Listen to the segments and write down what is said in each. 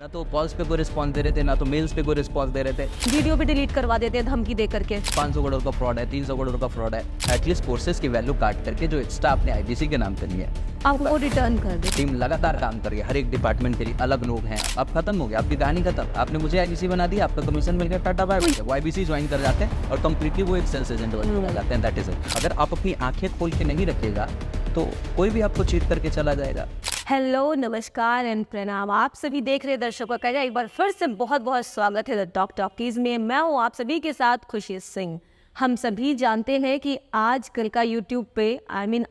ना तो कॉल्स पे कोई रिस्पॉन्स दे रहे थे, ना तो मेल्स पे कोई रिस्पॉन्स दे रहे थे। वीडियो भी डिलीट करवा देते हैं धमकी दे करके। 500 करोड़ का फ्रॉड है, 300 करोड़ का फ्रॉड है। एटलीस्ट कोर्सेज की वैल्यू काट करके जो एक्स्ट्रा आपने आईबीसी के नाम पे लिया है, आपको रिटर्न कर दे। टीम लगातार काम कर रही है, हर एक डिपार्टमेंट के लिए अलग लोग हैं। अब खत्म हो गया, आपकी कहानी खत्म। आपने मुझे आईबीसी बना दिया, आपका कमीशन मिल गया, टाटा बाय बाय। वो आईबीसी ज्वाइन कर जाते हैं और कंप्लीटली वो एक सेल्स एजेंट बन जाते हैं। That is it. अगर आप अपनी आंखें खोल के नहीं रखिएगा तो कोई भी आपको चीट करके चला जाएगा। हेलो, नमस्कार एंड प्रणाम। आप सभी देख रहे दर्शकों का एक बार फिर से बहुत बहुत स्वागत है द टॉक टॉकीज में। मैं हूँ आप सभी के साथ खुशी सिंह। हम सभी जानते हैं कि आजकल का यूट्यूब पे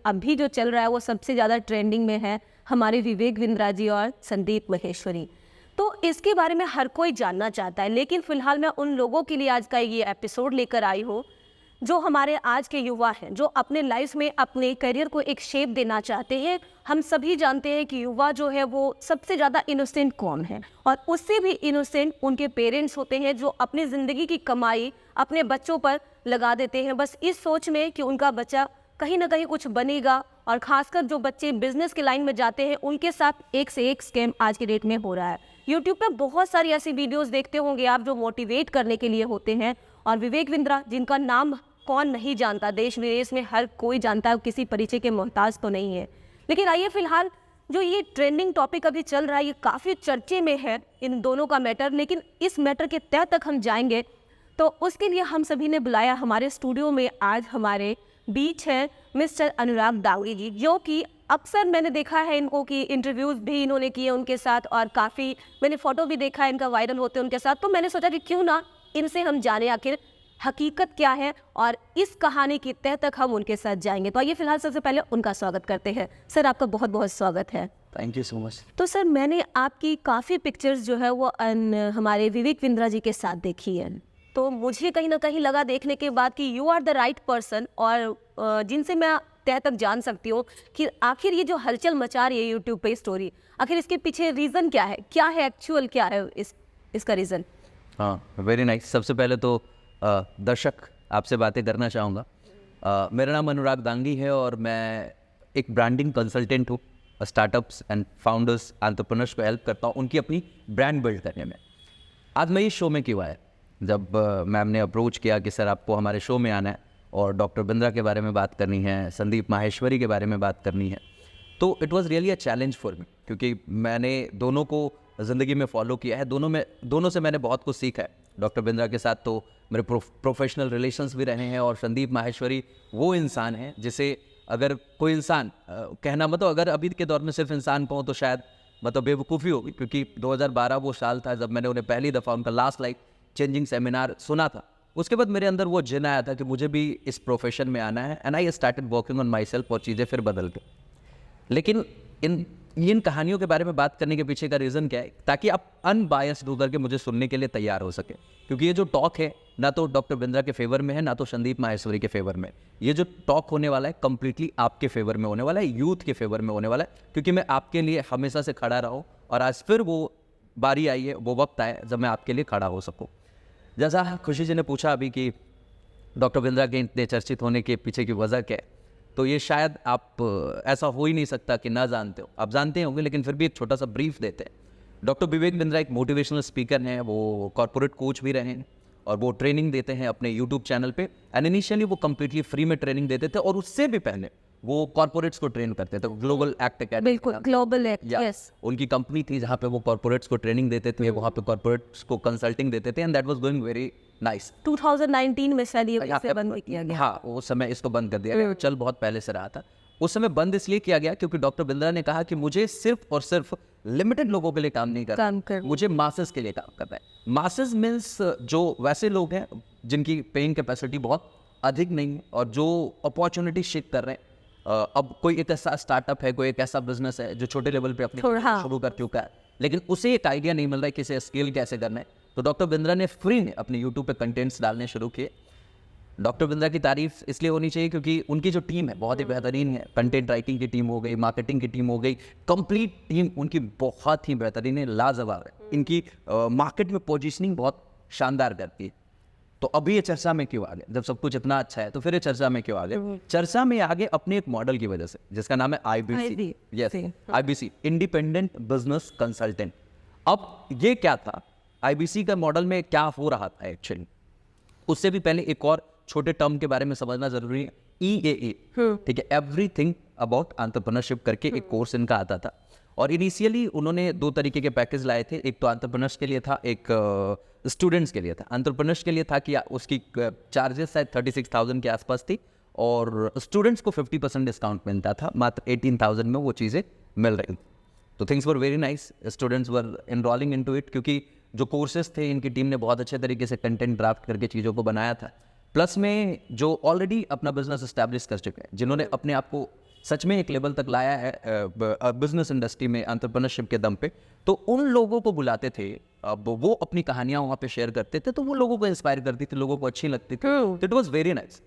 अभी जो चल रहा है वो सबसे ज़्यादा ट्रेंडिंग में है हमारे विवेक बिंद्रा जी और संदीप माहेश्वरी। तो इसके बारे में हर कोई जानना चाहता है, लेकिन फिलहाल मैं उन लोगों के लिए आज का ये एपिसोड लेकर आई हूँ जो हमारे आज के युवा हैं, जो अपने लाइफ में अपने करियर को एक शेप देना चाहते हैं। हम सभी जानते हैं कि युवा जो है वो सबसे ज़्यादा इनोसेंट कौन है, और उससे भी इनोसेंट उनके पेरेंट्स होते हैं जो अपनी ज़िंदगी की कमाई अपने बच्चों पर लगा देते हैं, बस इस सोच में कि उनका बच्चा कहीं ना कहीं कुछ बनेगा। और ख़ासकर जो बच्चे बिजनेस के लाइन में जाते हैं उनके साथ एक से एक स्कैम आज के डेट में हो रहा है। यूट्यूब पर बहुत सारी ऐसी वीडियोज़ देखते होंगे आप जो मोटिवेट करने के लिए होते हैं, और विवेक बिंद्रा जिनका नाम कौन नहीं जानता, देश विदेश में हर कोई जानता है, किसी परिचय के मोहताज तो नहीं है। लेकिन आइए फिलहाल जो ये ट्रेंडिंग टॉपिक अभी चल रहा है ये काफ़ी चर्चे में है, इन दोनों का मैटर। लेकिन इस मैटर के तह तक हम जाएंगे तो उसके लिए हम सभी ने बुलाया हमारे स्टूडियो में आज हमारे बीच है मिस्टर अनुराग दांगी जी, जो कि अक्सर मैंने देखा है इनको कि इंटरव्यूज़ भी इन्होंने किए उनके साथ, और काफ़ी मैंने फ़ोटो भी देखा है इनका वायरल होते उनके साथ। तो मैंने सोचा कि क्यों ना इनसे हम जाने आखिर हकीकत क्या है और इस कहानी की तह तक हम उनके साथ जाएंगे। तो आइए फिलहाल सबसे पहले उनका स्वागत करते हैं। सर, आपका बहुत बहुत स्वागत है। Thank you so much. तो सर, मैंने आपकी काफ़ी पिक्चर्स जो है वो हमारे विवेक बिंद्रा जी के साथ देखी है, तो मुझे कहीं ना कहीं लगा देखने के बाद कि you are the right person, और जिनसे मैं तह तक जान सकती हूँ कि आखिर ये जो हलचल मचा रही है यूट्यूब पे स्टोरी, आखिर इसके पीछे रीज़न क्या है एक्चुअल क्या है इसका रीज़न। हाँ, वेरी नाइस। सबसे पहले तो दर्शक आपसे बातें करना चाहूँगा। मेरा नाम अनुराग दांगी है और मैं एक ब्रांडिंग कंसल्टेंट हूँ। स्टार्टअप्स एंड फाउंडर्स, एंटरप्रेन्योर्स को हेल्प करता हूँ उनकी अपनी ब्रांड बिल्ड करने में। आज मैं इस शो में क्यों आया, जब मैम ने अप्रोच किया कि सर आपको हमारे शो में आना है और डॉक्टर बिंद्रा के बारे में बात करनी है, संदीप माहेश्वरी के बारे में बात करनी है, तो it was really a challenge for me, क्योंकि मैंने दोनों को ज़िंदगी में फॉलो किया है, दोनों से मैंने बहुत कुछ सीखा है। डॉक्टर बिंद्रा के साथ तो मेरे प्रोफेशनल रिलेशंस भी रहे हैं, और संदीप माहेश्वरी वो इंसान हैं जिसे अगर कोई इंसान कहना मतलब अगर अभी के दौर में सिर्फ इंसान कहूँ तो शायद मतलब बेवकूफ़ी होगी, क्योंकि 2012 वो साल था जब मैंने उन्हें पहली दफ़ा उनका लास्ट लाइफ चेंजिंग सेमिनार सुना था। उसके बाद मेरे अंदर वो जिन आया था कि मुझे भी इस प्रोफेशन में आना है, and I started working on my self, और चीज़ें फिर बदल गई। लेकिन इन कहानियों के बारे में बात करने के पीछे का रीज़न क्या है, ताकि आप अनबायस्ड होकर के मुझे सुनने के लिए तैयार हो सके, क्योंकि ये जो टॉक है ना तो डॉक्टर बिंद्रा के फेवर में है ना तो संदीप माहेश्वरी के फेवर में। ये जो टॉक होने वाला है कम्प्लीटली आपके फेवर में होने वाला है, यूथ के फेवर में होने वाला है, क्योंकि मैं आपके लिए हमेशा से खड़ा रहा हूँ, और आज फिर वो बारी आई है, वो वक्त आया जब मैं आपके लिए खड़ा हो सकूँ। जैसा खुशी जी ने पूछा अभी कि डॉक्टर बिंद्रा के इतने चर्चित होने के पीछे की वजह क्या है, तो ये शायद आप ऐसा हो ही नहीं सकता कि ना जानते हो, आप जानते होंगे, लेकिन फिर भी एक छोटा सा ब्रीफ देते हैं। डॉक्टर विवेक बिंद्रा एक मोटिवेशनल स्पीकर हैं, वो कॉर्पोरेट कोच भी रहे हैं, और वो ट्रेनिंग देते हैं अपने यूट्यूब चैनल पे। एंड इनिशियली वो कम्प्लीटली फ्री में ट्रेनिंग देते थे, और उससे भी पहले वो कॉर्पोरेट्स को ट्रेन करते थे। ग्लोबल एक्ट अकेडमी, बिल्कुल ग्लोबल एक्ट, यस, उनकी कंपनी थी जहाँ पे वो कॉर्पोरेट्स को ट्रेनिंग देते थे, वहाँ पे कॉर्पोरेट्स को कंसल्टिंग देते थे, and that was going very nice. 2019 में शायद ये इसे बंद किया गया। हाँ, उस समय इसको बंद कर दिया गया, चल बहुत पहले से रहा था। उस समय बंद इसलिए किया गया क्योंकि डॉक्टर बिंद्रा ने कहा कि मुझे सिर्फ और सिर्फ लिमिटेड लोगों के लिए काम नहीं करना, मुझे मासेस के लिए काम करना है। मासेस मीन्स जो वैसे लोग हैं जिनकी पेइंग कैपेसिटी बहुत अधिक नहीं है, और जो अपॉर्चुनिटी शिफ्ट कर रहे हैं। अब कोई एक ऐसा स्टार्टअप है, कोई एक ऐसा बिजनेस है जो छोटे लेवल पे अपनी शुरू कर चुका है, लेकिन उसे एक आइडिया नहीं मिल रहा है कि इसे स्केल कैसे करना है, तो डॉक्टर बिंद्रा ने फ्री में अपने यूट्यूब पे कंटेंट्स डालने शुरू किए। डॉक्टर बिंद्रा की तारीफ इसलिए होनी चाहिए क्योंकि उनकी जो टीम है बहुत ही बेहतरीन है। कंटेंट राइटिंग की टीम हो गई, मार्केटिंग की टीम हो गई, कंप्लीट टीम उनकी बहुत ही बेहतरीन है, लाजवाब है। इनकी मार्केट में पोजीशनिंग बहुत शानदार करती है। तो अभी ये चर्चा में क्यों आ गए, जब सब कुछ इतना अच्छा है तो फिर ये चर्चा में क्यों आ गए? चर्चा में आगे अपने एक मॉडल की वजह से जिसका नाम है IBC. Yes, IBC, independent business consultant. अब ये क्या था, आईबीसी का मॉडल में क्या हो रहा था एक्चुअली, उससे भी पहले एक और छोटे टर्म के बारे में समझना जरूरी है, EAA, ठीक है, एवरीथिंग अबाउट एंटरप्रेन्योरशिप करके एक कोर्स इनका आता था। और इनिशियली उन्होंने 2 तरीके के पैकेज लाए थे, एक तो एंटरप्रेन्योर्स के लिए था, एक स्टूडेंट्स के लिए था। एंटरप्रेन्योर्स के लिए था कि उसकी चार्जेस शायद 36,000 के आसपास थी और स्टूडेंट्स को 50% डिस्काउंट मिलता था, मात्र 18,000 में वो चीज़ें मिल रही थी। तो things were very nice, students were enrolling into it, क्योंकि जो कोर्सेज थे इनकी टीम ने बहुत अच्छे तरीके से कंटेंट ड्राफ्ट करके चीज़ों को बनाया था। प्लस में जो ऑलरेडी अपना बिजनेस एस्टैब्लिश कर चुके हैं, जिन्होंने अपने आप को सच में एक लेवल तक लाया है बिजनेस इंडस्ट्री में एंटरप्रेन्योरशिप के दम पे, तो उन लोगों को बुलाते थे, अब वो अपनी कहानियां वहाँ पे शेयर करते थे, तो वो लोगों को इंस्पायर करती थी, लोगों को अच्छी लगती थी। It was very nice.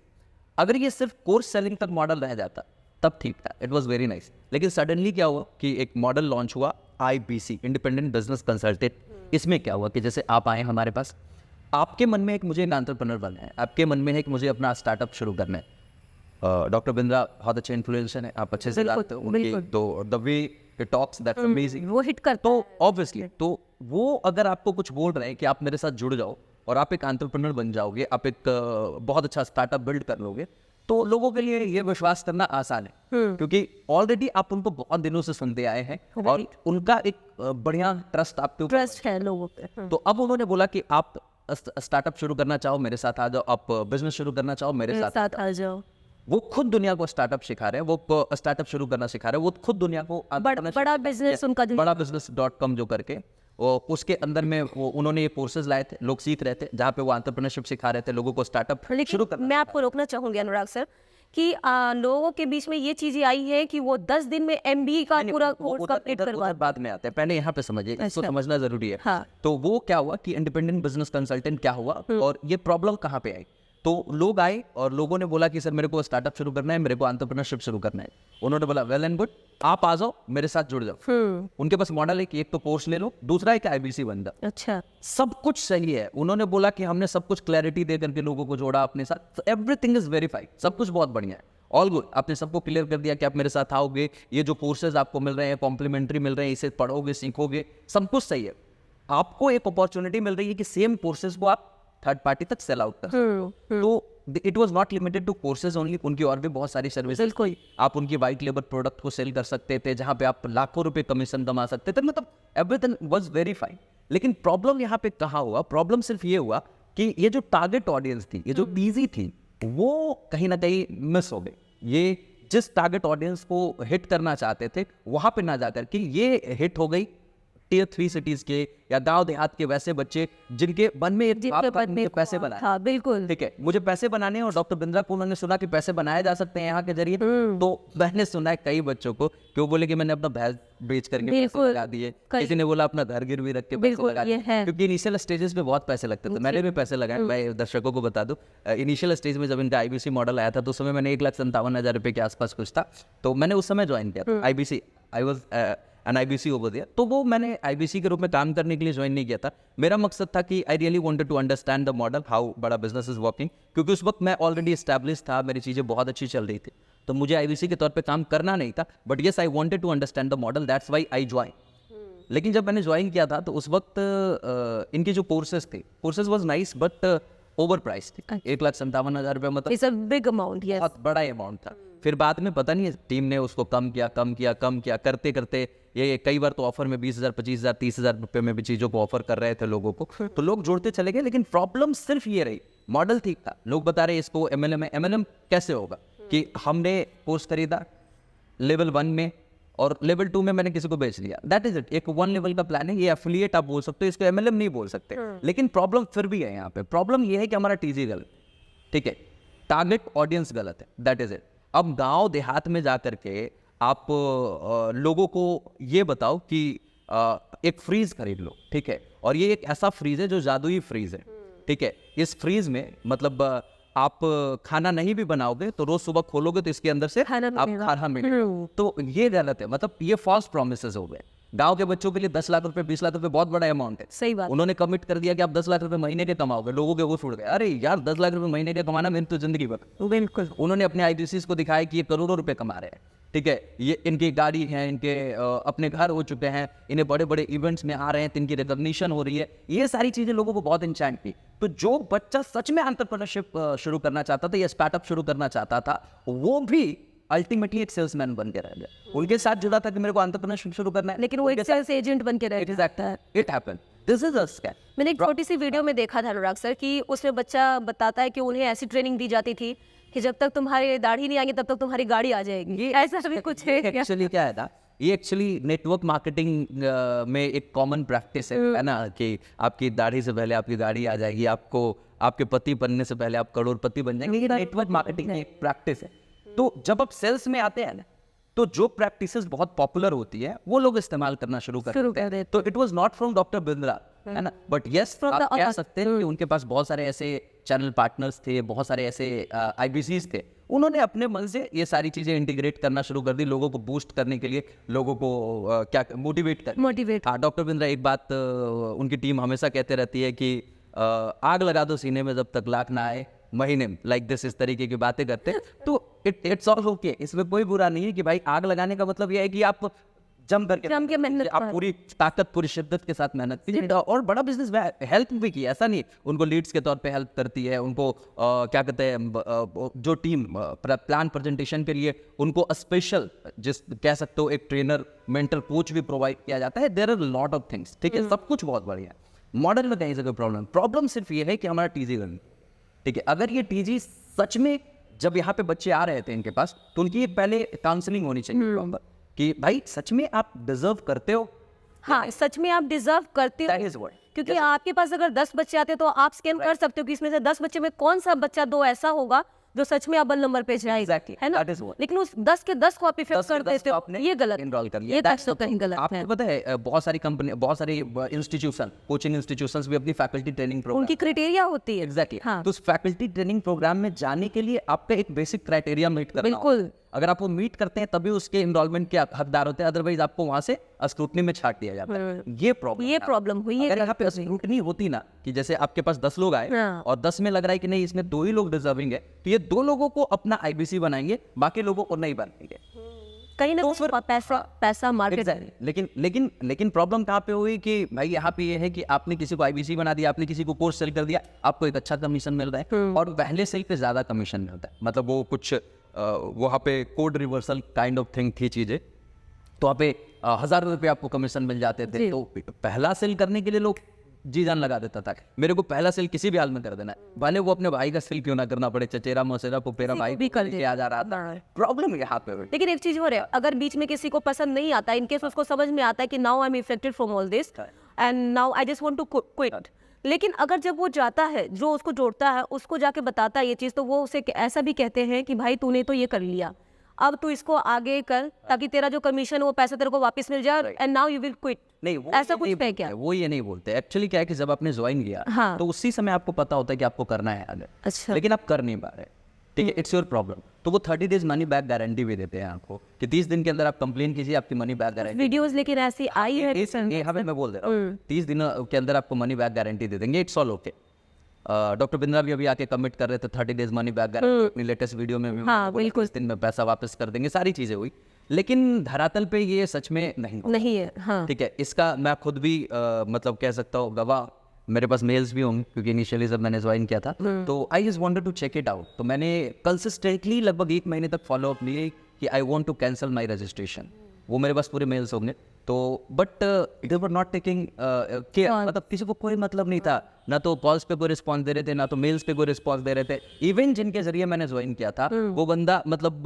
अगर ये सिर्फ कोर्स सेलिंग तक मॉडल रह जाता तब ठीक था, इट वॉज वेरी नाइस। लेकिन सडनली क्या हुआ कि एक मॉडल लॉन्च हुआ, IBC, इंडिपेंडेंट बिजनेस कंसल्टेंट। इसमें क्या हुआ कि जैसे आप आए हमारे पास, आपके मन में एक मुझे एक एंटरप्रेन्योर बनना है, आपके मन में है कि मुझे अपना स्टार्टअप शुरू करना है। डॉक्टर बिंद्रा बहुत अच्छे इन्फ्लुएंसर हैं, आप अच्छे से जानते हो उनकी, तो the way he talks that's amazing, वो हिट करता तो ऑब्वियसली तो वो अगर आपको कुछ बोल रहे हैं कि आप मेरे साथ जुड़ जाओ और आप एक एंटरप्रेन्योर बन जाओगे, आप एक बहुत अच्छा स्टार्टअप बिल्ड कर लोगे, तो लोगों के लिए ये विश्वास करना आसान है, क्योंकि ऑलरेडी आप उनको बहुत दिनों से सुनते आए हैं और उनका एक बढ़िया ट्रस्ट आपके ऊपर ट्रस्ट है लोगों पे। तो अब उन्होंने बोला कि आप स्टार्टअप शुरू करना चाहो मेरे साथ आ जाओ, आप बिजनेस शुरू करना चाहो मेरे साथ आ जाओ। वो खुद दुनिया को स्टार्टअप सिखा रहे हैं, वो स्टार्टअप शुरू करना सिखा रहे हैं, वो खुद दुनिया को बड़ा बिजनेस उनका जो बड़ा business.com जो करके वो उसके अंदर में वो उन्होंने ये कोर्सेज लाए थे, लोग सीख रहे थे, जहाँ पे वो एंटरप्रेन्योरशिप सिखा रहे थे लोगों को स्टार्टअप शुरू लेकिन करना। मैं आपको रोकना चाहूंगी अनुराग सर कि लोगों के बीच में ये चीजें आई है कि वो 10 दिन में MBA का पूरा कोर्स कंप्लीट करवा। बाद में आते हैं, पहले यहाँ पे समझिए, इसको समझना जरूरी है। हाँ। तो वो क्या हुआ कि इंडिपेंडेंट बिजनेस कंसल्टेंट क्या हुआ और ये प्रॉब्लम कहाँ पे आई, तो लोग आए और लोगों ने बोला कि सर मेरे को स्टार्टअप शुरू करना है, मेरे को एंटरप्रेन्योरशिप शुरू करना है। उन्होंने बोला वेल एंड गुड, आप आ जाओ मेरे साथ जुड़ जाओ। उनके पास मॉडल है कि एक तो कोर्स ले लो, दूसरा एक IBC बन जाओ। अच्छा, सब कुछ सही है। उन्होंने बोला कि हमने सब कुछ क्लैरिटी दे करके लोगों को जोड़ा अपने साथ, एवरीथिंग इज वेरीफाइड, सब कुछ बहुत बढ़िया है, ऑल गुड। आपने सबको क्लियर कर दिया कि आप मेरे साथ आओगे, ये जो कोर्सेज आपको मिल रहे हैं कॉम्प्लीमेंट्री मिल रहे हैं, इसे पढ़ोगे सीखोगे, सब कुछ सही है। आपको एक अपॉर्चुनिटी मिल रही है कि सेम कोर्सेज को आप थर्ड पार्टी तक सेल आउट कर। तो it was not limited to courses only, उनकी और भी बहुत सारी सर्विसेज कोई, आप उनकी वाइट लेबर प्रोडक्ट को सेल कर सकते थे, जहां पे आप लाखों रुपए कमीशन कमा सकते थे, मतलब एवरीथिंग वाज वेरी फाइन। लेकिन प्रॉब्लम यहाँ पे कहाँ हुआ, प्रॉब्लम सिर्फ ये हुआ कि ये जो टारगेट ऑडियंस थी, ये जो ईजी थी, वो कहीं ना कहीं मिस हो गई। ये जिस टारगेट ऑडियंस को हिट करना चाहते थे वहां पे ना जाकर कि ये हिट हो गई Tier 3 सिटीज के या गांव देहात के वैसे बच्चे जिनके मन में एक बाप का मुझे पैसे बनाए। हाँ बिल्कुल, ठीक है, मुझे पैसे बनाने हैं और डॉक्टर बिंद्रा को मैंने सुना कि पैसे बनाए जा सकते हैं यहाँ के जरिए, तो मैंने सुना है कई बच्चों को कि वो बोले कि मैंने अपना भैंस बेच करके पैसे लगा दिए, किसी ने बोला अपना घर गिरवी रख के पैसे लगा दिए, क्योंकि इनिशियल स्टेजेस पे बहुत पैसे लगते थे। मैंने भी पैसे लगाए, मैं दर्शकों को बता दूं, इनिशियल स्टेज में जब इनका IBC मॉडल आया था तो उस समय मैंने 1,57,000 रुपए के आसपास कुछ था, तो मैंने उस समय ज्वाइन किया था IBC। I was an IBC over दिया, तो वो मैंने IBC के रूप में काम करने के लिए ज्वाइन नहीं किया था। मेरा मकसद था कि I really wanted to understand the model, how बड़ा बिजनेस इज वर्किंग, क्योंकि उस वक्त मैं ऑलरेडी एस्टैब्लिश था, मेरी चीज़ें बहुत अच्छी चल रही थी, तो मुझे IBC के तौर पे काम करना नहीं था, but yes I wanted to understand the model, that's why I join. लेकिन जब मैंने ज्वाइन किया था तो उस वक्त इनके जो कोर्सेज थे, courses was nice but over price थे। 1,57,000 रुपये, मतलब it's a big amount, yes, बहुत बड़ा अमाउंट था। फिर बाद में पता नहीं टीम ने उसको कम किया करते करते ये कई बार तो ऑफर में 20,000, 25,000, 30,000 रुपये में भी चीज़ों को ऑफर कर रहे थे लोगों को, तो लोग जोड़ते चले गए। लेकिन प्रॉब्लम सिर्फ ये रही, मॉडल ठीक था, लोग बता रहे इसको MLM है। MLM कैसे होगा कि हमने कोर्स खरीदा लेवल 1 में और लेवल 2 में मैंने किसी को बेच दिया, दैट इज इट। एक 1 लेवल का प्लान है, ये एफिलिएट आप बोल सकते हो, इसको MLM नहीं बोल सकते। लेकिन प्रॉब्लम फिर भी है यहाँ पे, प्रॉब्लम ये है कि हमारा TG गलत, ठीक है, टारगेट ऑडियंस गलत है, दैट इज इट। अब गांव देहात में जाकर के आप लोगों को ये बताओ कि एक फ्रीज खरीद लो, ठीक है, और ये एक ऐसा फ्रीज है जो जादुई फ्रीज है, ठीक है। इस फ्रीज में मतलब आप खाना नहीं भी बनाओगे तो रोज सुबह खोलोगे तो इसके अंदर से आप खाना मिलेगा, तो ये गलत है, मतलब ये फॉल्स प्रॉमिसेस हो गए। गांव के बच्चों के लिए 10 लाख रुपए 20 लाख रुपए बहुत बड़ा अमाउंट है। सही बात। उन्होंने कमिट कर दिया कि आप 10 लाख रुपए महीने के कमाओगे, लोगों के वो उड़ गए, अरे यार 10 लाख रुपए महीने के कमाना मेरी तो जिंदगी भर। बिल्कुल। उन्होंने अपने आईबीसीज को दिखाया कि ये करोड़ों रुपए कमा रहे हैं, ठीक है, ये इनकी गाड़ी है, इनके अपने घर हो चुके हैं, इन्हें बड़े बड़े इवेंट्स में आ रहे हैं, तो इनकी रिकॉग्निशन हो रही है, ये सारी चीजें लोगों को बहुत इंचांट की। तो जो बच्चा सच में एंटरप्रेन्योरशिप शुरू करना चाहता था या स्टार्टअप शुरू करना चाहता था, वो भी अल्टीमेटली एक सेल्समैन बन के रह गया। उनके साथ जुड़ा था कि मेरे को एंटरप्रेन्योरशिप शुरू करना है, लेकिन वो एक सेल्स एजेंट बन के रह जाता है। It happened, this is a scam. मैंने एक छोटी सी वीडियो में देखा था अनुराग सर कि उसमें बच्चा बताता है कि उन्हें ऐसी ट्रेनिंग दी जाती थी कि जब तक तुम्हारी दाढ़ी नहीं आएगी तब तक तुम्हारी गाड़ी आ जाएगी। ऐसा भी कुछ है क्या? एक्चुअली क्या है ना, ये एक्चुअली नेटवर्क मार्केटिंग में एक कॉमन प्रैक्टिस है ना, कि आपकी दाढ़ी से पहले आपकी गाड़ी आ जाएगी, आपको आपके पति बनने से पहले आप करोड़पति बन जाएंगे। ये नेटवर्क मार्केटिंग की एक प्रैक्टिस है। तो जब आप सेल्स में आते हैं ना, तो जो प्रैक्टिसेस बहुत पॉपुलर होती है वो लोग इस्तेमाल करना शुरू कर देते हैं। तो it was not from doctor Bindra, है ना, बट यस आप कह सकते हैं कि उनके पास बहुत सारे ऐसे चैनल पार्टनर्स थे, बहुत सारे ऐसे आईबीसीज थे, उन्होंने अपने मन से ये सारी चीजें इंटीग्रेट करना शुरू कर दी, लोगों को बूस्ट करने के लिए, लोगों को क्या मोटिवेट। हाँ, डॉक्टर बिंद्रा एक बात उनकी टीम हमेशा कहते रहती है कि आग लगा दो सीने में जब तक लाख ना आए महीने में, लाइक दिस, इस तरीके की बातें करते हैं। तो इट्स ऑल ओके, इसमें कोई बुरा नहीं है कि भाई आग लगाने का मतलब यह है कि आप जम के मेहनत, आप पूरी ताकत पूरी शिद्दत के साथ मेहनत कीजिए। और बड़ा बिजनेस हेल्प भी की, ऐसा नहीं, उनको लीड्स के तौर पे हेल्प करती है, उनको क्या कहते हैं, जो टीम प्लान प्रेजेंटेशन के लिए उनको स्पेशल जिस कह सकते हो एक ट्रेनर मेंटर कोच भी प्रोवाइड किया जाता है। There are lot of things, ठीक है, सब कुछ बहुत बढ़िया है। मॉडल में कहीं से कोई प्रॉब्लम सिर्फ ये है कि हमारा टीजी गन, ठीक है, अगर ये टीजी सच में जब यहाँ पे बच्चे आ रहे थे इनके पास, तो उनकी पहले काउंसलिंग होनी चाहिए प्रॉपर कि भाई सच में आप डिजर्व करते हो। हाँ, सच में आप डिजर्व करते हो, क्योंकि आपके पास अगर 10 बच्चे आते हैं तो आप स्कैन कर सकते हो कि इसमें से 10 बच्चे में कौन सा बच्चा 2 ऐसा होगा जो सच में अव्वल नंबर पे जाएगा, है ना। लेकिन उस 10 के 10 को आप इफेक्ट कर देते हो, ये गलत इनरोल कर लिया, ये तो कहीं गलत है। आपको पता है बहुत सारी कंपनी, बहुत सारी इंस्टीट्यूशन, कोचिंग इंस्टीट्यूशंस भी अपनी फैकल्टी ट्रेनिंग प्रोग्राम, उनकी क्राइटेरिया होती है। एग्जैक्टली। हाँ। तो उस फैकल्टी ट्रेनिंग प्रोग्राम में जाने के लिए आपका एक बेसिक क्राइटेरिया मीट करना बिल्कुल। अगर आप वो मीट करते हैं तभी उसके इनरोलमेंट के हकदार होते हैं, अदरवाइज आपको वहां से स्क्रूटनी में छाट दिया जाता है। ये प्रॉब्लम हुई है। अगर यहाँ पे स्क्रूटनी होती ना, कि जैसे आपके पास 10 लोग आए और 10 में लग रहा है कि नहीं इसमें 2 ही लोग डिजर्विंग है, तो ये 2 लोगों को अपना आईबीसी बनाएंगे, बाकी लोगों को नहीं बनाएंगे। कहीं ना पैसा मार्केट। लेकिन प्रॉब्लम कहाँ पे हुई कि भाई यहाँ पे ये है कि आपने किसी को आईबीसी बना दिया, आपने किसी को कोर्स सेल कर दिया, आपको एक अच्छा कमीशन मिल रहा है, और पहले सेल पे ज्यादा कमीशन मिलता है। मतलब वो कुछ वहाँ पे code reversal kind of thing थी चीजें, तो वहाँ पे 1000 रुपये आपको कमीशन मिल जाते थे। तो पहला सेल करने के लिए लोग जी जान लगा देता था, मेरे को पहला सेल किसी भी हाल में कर देना है, भले वो अपने भाई का सेल क्यों ना करना पड़े, चचेरा मौसेरा पुपेरा भाई भी कर आ जा रहा था। प्रॉब्लम यहाँ पे। लेकिन एक चीज हो रहा है, अगर बीच में किसी को पसंद नहीं आता, इनकेस उसको समझ में आता है कि now I am affected from all this and now I just want to quit, लेकिन अगर जब वो जाता है, जो उसको जोड़ता है उसको जाके बताता है ये चीज, तो वो उसे ऐसा भी कहते हैं कि भाई तूने तो ये कर लिया, अब तू इसको आगे कर ताकि तेरा जो कमीशन वो पैसा तेरे को वापस मिल जाए, and now you will quit. नहीं, वो ऐसा कुछ है क्या? वो ये नहीं बोलते। एक्चुअली क्या है कि जब आपने ज्वाइन किया, हाँ। तो उसी समय आपको पता होता है कि आपको करना है आगे, अच्छा, लेकिन आप कर नहीं पा रहे, ठीक है, इट्स योर प्रॉब्लम। तो वो 30 डेज मनी बैक गारंटी भी देते हैं आपको कि 30 दिन के अंदर आप कंप्लेन कीजिए, आपकी मनी बैक गारंटी। वीडियोस लेकिन ऐसी आई है, मैं बोल दे रहा हूँ 30 दिनों के अंदर आपको मनी बैक गारंटी दे देंगे, it's all okay. Doctor Bindra भी अभी आके कमिट कर रहे थे 30 डेज मनी बैक गारंटी, अपनी लेटेस्ट वीडियो में भी। हाँ, बिल्कुल। 30 दिन में पैसा वापस कर देंगे, सारी चीजें हुई, लेकिन धरातल पे ये सच में नहीं है। हाँ। ठीक है, इसका मैं खुद भी मतलब कह सकता हूँ गवाह, मेरे पास मेल्स भी होंगे क्योंकि इनिशियली जब मैंने ज्वाइन किया था, तो I just wanted to check it out. तो मैंने कंसिस्टेंटली लगभग 1 महीने तक फॉलो अप लिए कि I want to cancel my registration. वो मेरे पास पूरे मेल्स होंगे, तो but they were not taking care, मतलब किसी को कोई मतलब नहीं था, ना तो कॉल्स पे कोई रिस्पॉन्स दे रहे थे, ना तो मेल्स पे कोई रिस्पॉन्स दे रहे थे। इवन जिनके जरिए मैंने ज्वाइन किया था वो बंदा मतलब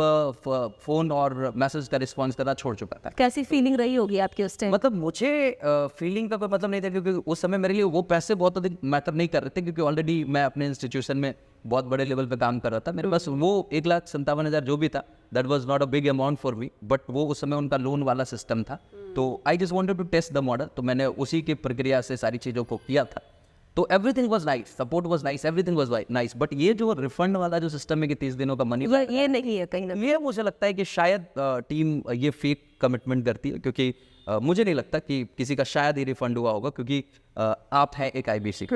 फोन और मैसेज का रिस्पॉन्स करना छोड़ चुका था। कैसी फीलिंग रही होगी आपकी उस टाइम? मतलब मुझे फीलिंग का कोई मतलब नहीं था, क्योंकि उस समय मेरे लिए वो पैसे बहुत अधिक मैटर नहीं कर रहे थे, क्योंकि ऑलरेडी मैं अपने इंस्टीट्यूशन में बहुत बड़े लेवल पे काम कर रहा था। मेरे पास वो 1,57,000 जो भी था, that was not a big amount for me, but वो उस समय उनका लोन वाला सिस्टम था। तो I just wanted to test the model, तो मैंने उसी की प्रक्रिया से सारी चीज़ों को किया था। तो everything was nice, support was nice, everything was nice, but ये जो रिफंड वाला जो सिस्टम है कि 30 दिनों का मनी, ये नहीं है कहीं ना ये मुझे लगता है कि शायद टीम ये फेक कमिटमेंट करती है, क्योंकि मुझे नहीं लगता कि किसी का शायद ही रिफंड हुआ होगा, क्योंकि आप हैं एक आईबीसी,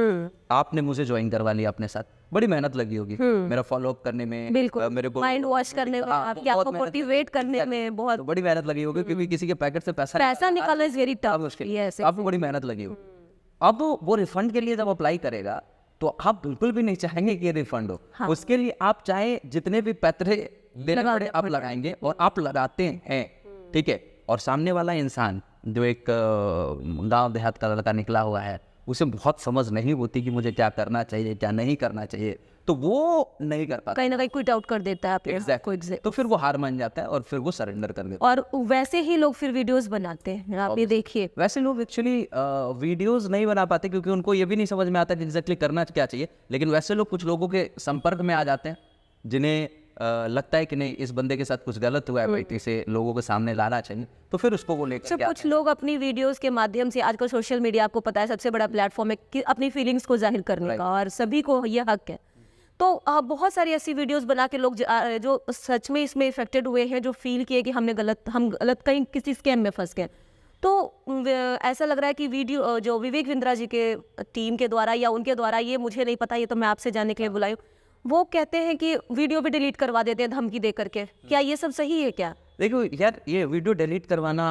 आपने मुझे ज्वाइन करवा लिया अपने साथ, बड़ी मेहनत लगी होगी मेरा फॉलो अप करने में, बिल्कुल मेरे को माइंड वॉश करने में, आपकी आपको मोटिवेट करने में बहुत तो बड़ी मेहनत लगी होगी, क्योंकि किसी के पैकेट से पैसा निकालना इज वेरी टफ। मुश्किल, यस, आपको बड़ी मेहनत लगी होगी। अब वो रिफंड के लिए जब अप्लाई करेगा तो आप बिल्कुल भी नहीं चाहेंगे कि ये रिफंड हो। हाँ। उसके लिए आप चाहे जितने भी पैतरे देने पड़े आप लगाएंगे, और आप लगाते हैं, ठीक है। और सामने वाला इंसान जो एक गांव देहात का लड़का निकला हुआ है, उसे बहुत समझ नहीं होती कि मुझे क्या करना चाहिए क्या नहीं करना चाहिए, तो वो नहीं कर पाता, कहीं ना कहीं क्विट आउट कर देता है अपने आप को। Exactly. तो फिर वो हार मान जाता है और फिर वो सरेंडर कर देता है। और वैसे ही लोग फिर वीडियोस बनाते हैं, आप ये देखिए। वैसे लोग एक्चुअली वीडियोस नहीं बना पाते क्योंकि उनको ये भी नहीं समझ में आता कि एग्जैक्टली करना क्या चाहिए, लेकिन वैसे लोग कुछ लोगों के संपर्क में आ जाते हैं जिन्हें लगता है कि नहीं इस बंदे के साथ कुछ गलत हुआ है, भाई इसे लोगों के सामने लाना चाहिए, तो फिर उसको वो लेकर सब कुछ लोग अपनी वीडियोस के माध्यम से, आजकल सोशल मीडिया आपको पता है सबसे बड़ा प्लेटफॉर्म है कि अपनी फीलिंग्स को जाहिर करने का, और सभी को ये हक है। तो बहुत सारी ऐसी वीडियोस बना के लोग जो सच में इसमें इफेक्टेड हुए हैं, जो फील किए कि हम गलत कहीं किसी स्कैम में फंस गए, तो ऐसा लग रहा है कि वीडियो जो विवेक बिंद्रा जी के टीम के द्वारा या उनके द्वारा, ये मुझे नहीं पता, ये तो मैं आपसे जानने के लिए बुलाई हूँ, वो कहते हैं कि वीडियो भी डिलीट करवा देते हैं धमकी दे करके। क्या ये सब सही है क्या? देखो यार, ये वीडियो डिलीट करवाना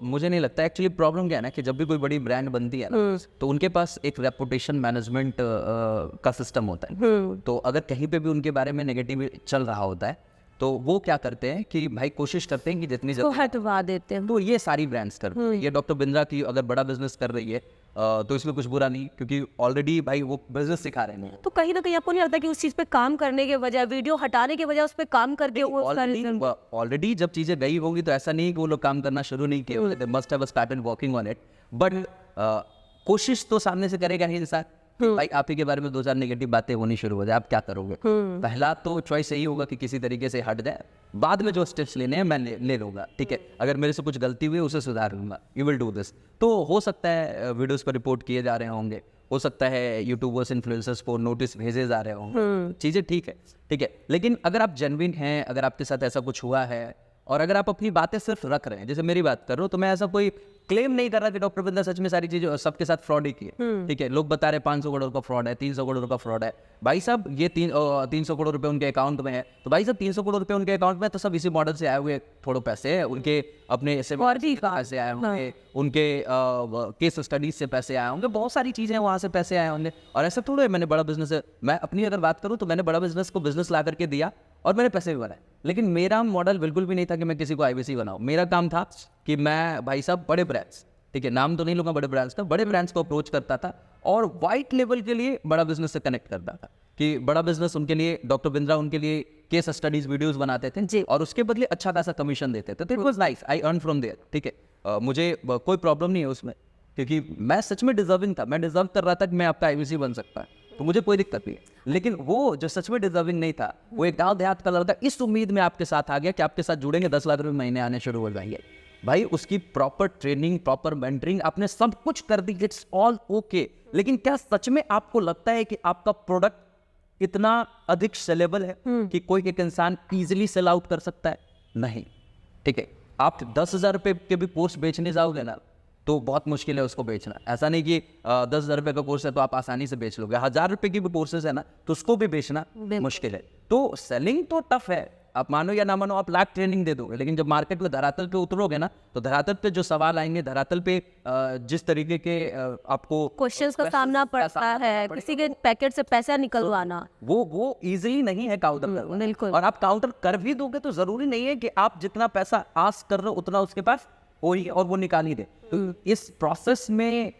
मुझे नहीं लगता। एक्चुअली प्रॉब्लम क्या है ना कि जब भी कोई बड़ी ब्रांड बनती है ना, तो उनके पास एक रेपुटेशन मैनेजमेंट का सिस्टम होता है। तो अगर कहीं पे भी उनके बारे में नेगेटिव चल रहा होता है तो वो क्या करते हैं कि भाई कोशिश करते हैं कि जितनी तो हटवा देते हैं। तो ये सारी ब्रांड्स करते हैं। ये डॉक्टर बिंद्रा की अगर बड़ा बिजनेस कर रही है तो इसमें कुछ बुरा नहीं, क्योंकि ऑलरेडी भाई वो बिजनेस सिखा रहे हैं। तो कहीं ना कहीं आपको नहीं लगता कि उस चीज पे काम करने के बजाय, वीडियो हटाने के बजाय उस पे काम करके ऑलरेडी जब चीजें गई होंगी तो ऐसा नहीं कि वो लोग काम करना शुरू नहीं किए, they must have started working on it, but कोशिश तो सामने से करेगा ही इंसान। भाई आप ही के बारे में 2-4 नेगेटिव बातें होनी शुरू हो जाए, आप क्या करोगे? पहला तो चॉइस यही होगा कि किसी तरीके से हट जाए, बाद में जो स्टेप्स लेने हैं मैं ले लूंगा, ठीक है। अगर मेरे से कुछ गलती हुई उसे सुधार लूंगा, यू विल डू दिस। तो हो सकता है वीडियोस पर रिपोर्ट किए जा रहे होंगे, हो सकता है यूट्यूबर्स इन्फ्लुएंसर्स को नोटिस भेजे जा रहे होंगे, चीज़ें ठीक है। लेकिन अगर आप जेन्युइन हैं, अगर आपके साथ ऐसा कुछ हुआ है और अगर आप अपनी बातें सिर्फ रख रहे हैं, जैसे मेरी बात कर रहे हो, तो मैं ऐसा कोई क्लेम नहीं कर रहा कि डॉक्टर बिंद्रा सच में सारी चीजें सबके साथ फ्रॉड ही की है, ठीक है। लोग बता रहे 500 करोड़ का फ्रॉड है, 300 करोड़ का फ्रॉड है। भाई साहब ये 300 करोड़ रुपए उनके अकाउंट में है, तो भाई साहब 300 करोड़ रुपए उनके अकाउंट में, तो सब इसी मॉडल से आए हुए थोड़े पैसे हैं, उनके अपने ऐसे पैसे आए होंगे, उनके केस स्टडीज से पैसे आए होंगे, बहुत सारी चीजें वहाँ से पैसे आए होंगे। और ऐसा थोड़ा मैंने बड़ा बिजनेस है, मैं अपनी अगर बात करूँ तो मैंने बड़ा बिजनेस को बिजनेस ला करके दिया और मैंने पैसे भी बनाए, लेकिन मेरा मॉडल बिल्कुल भी नहीं था कि मैं किसी को आईबीसी बनाऊं। मेरा काम था कि मैं भाई साहब बड़े ब्रांड्स, ठीक है, नाम तो नहीं लूंगा, बड़े ब्रांड्स का, बड़े ब्रांड्स को अप्रोच करता था और वाइट लेवल के लिए बड़ा बिजनेस से कनेक्ट करता था कि बड़ा बिजनेस उनके लिए, डॉक्टर बिंद्रा उनके लिए केस स्टडीज वीडियोस बनाते थे और उसके बदले अच्छा खासा कमीशन देते थे। तो it was nice, I earn from there, ठीक है। मुझे कोई प्रॉब्लम नहीं है उसमें, क्योंकि मैं सच में डिजर्विंग था, मैं डिजर्व कर रहा था कि मैं आपका आईबीसी बन सकता है, तो मुझे कोई दिक्कत नहीं है। लेकिन वो जो सच में डिजर्विंग नहीं था, वो एक गांव देहात का लड़का इस उम्मीद में आपके साथ आ गया कि आपके साथ जुड़ेंगे, 10 लाख रुपए महीने आने शुरू हो जाएंगे। भाई उसकी प्रॉपर ट्रेनिंग, प्रॉपर मेंटरिंग, आपने सब कुछ कर दी, इट्स ऑल ओके, लेकिन क्या सच में आपको लगता है कि आपका प्रोडक्ट इतना अधिक सेलेबल है कि कोई एक इंसान इजीली सेल आउट कर सकता है? नहीं, ठीक है। आप 10,000 रुपए के भी कोर्स बेचने जाओगे ना तो बहुत मुश्किल है उसको बेचना। ऐसा नहीं कि 10,000 रुपए का कोर्स है तो आप आसानी से बेच लोगे। 1,000 रुपए की भी कोर्सेज है ना तो उसको भी बेचना मुश्किल है। तो सेलिंग तो टफ है, आप मानो या ना मानो, आप लाख ट्रेनिंग दे दोगे, लेकिन जब मार्केट में धरातल पे उतरोगे ना तो धरातल पे जो सवाल आएंगे, धरातल पे जिस तरीके के आपको क्वेश्चंस का सामना पड़ता है, किसी के पैकेट से पैसा निकलवाना, वो इजीली नहीं है काउंटर करना। बिल्कुल। और आप काउंटर कर भी दोगे तो जरूरी नहीं है कि आप जितना पैसा आस्क कर रहे हो उतना उसके पास हो ही और वो निकाल ही दे। तो इस प्रोसेस में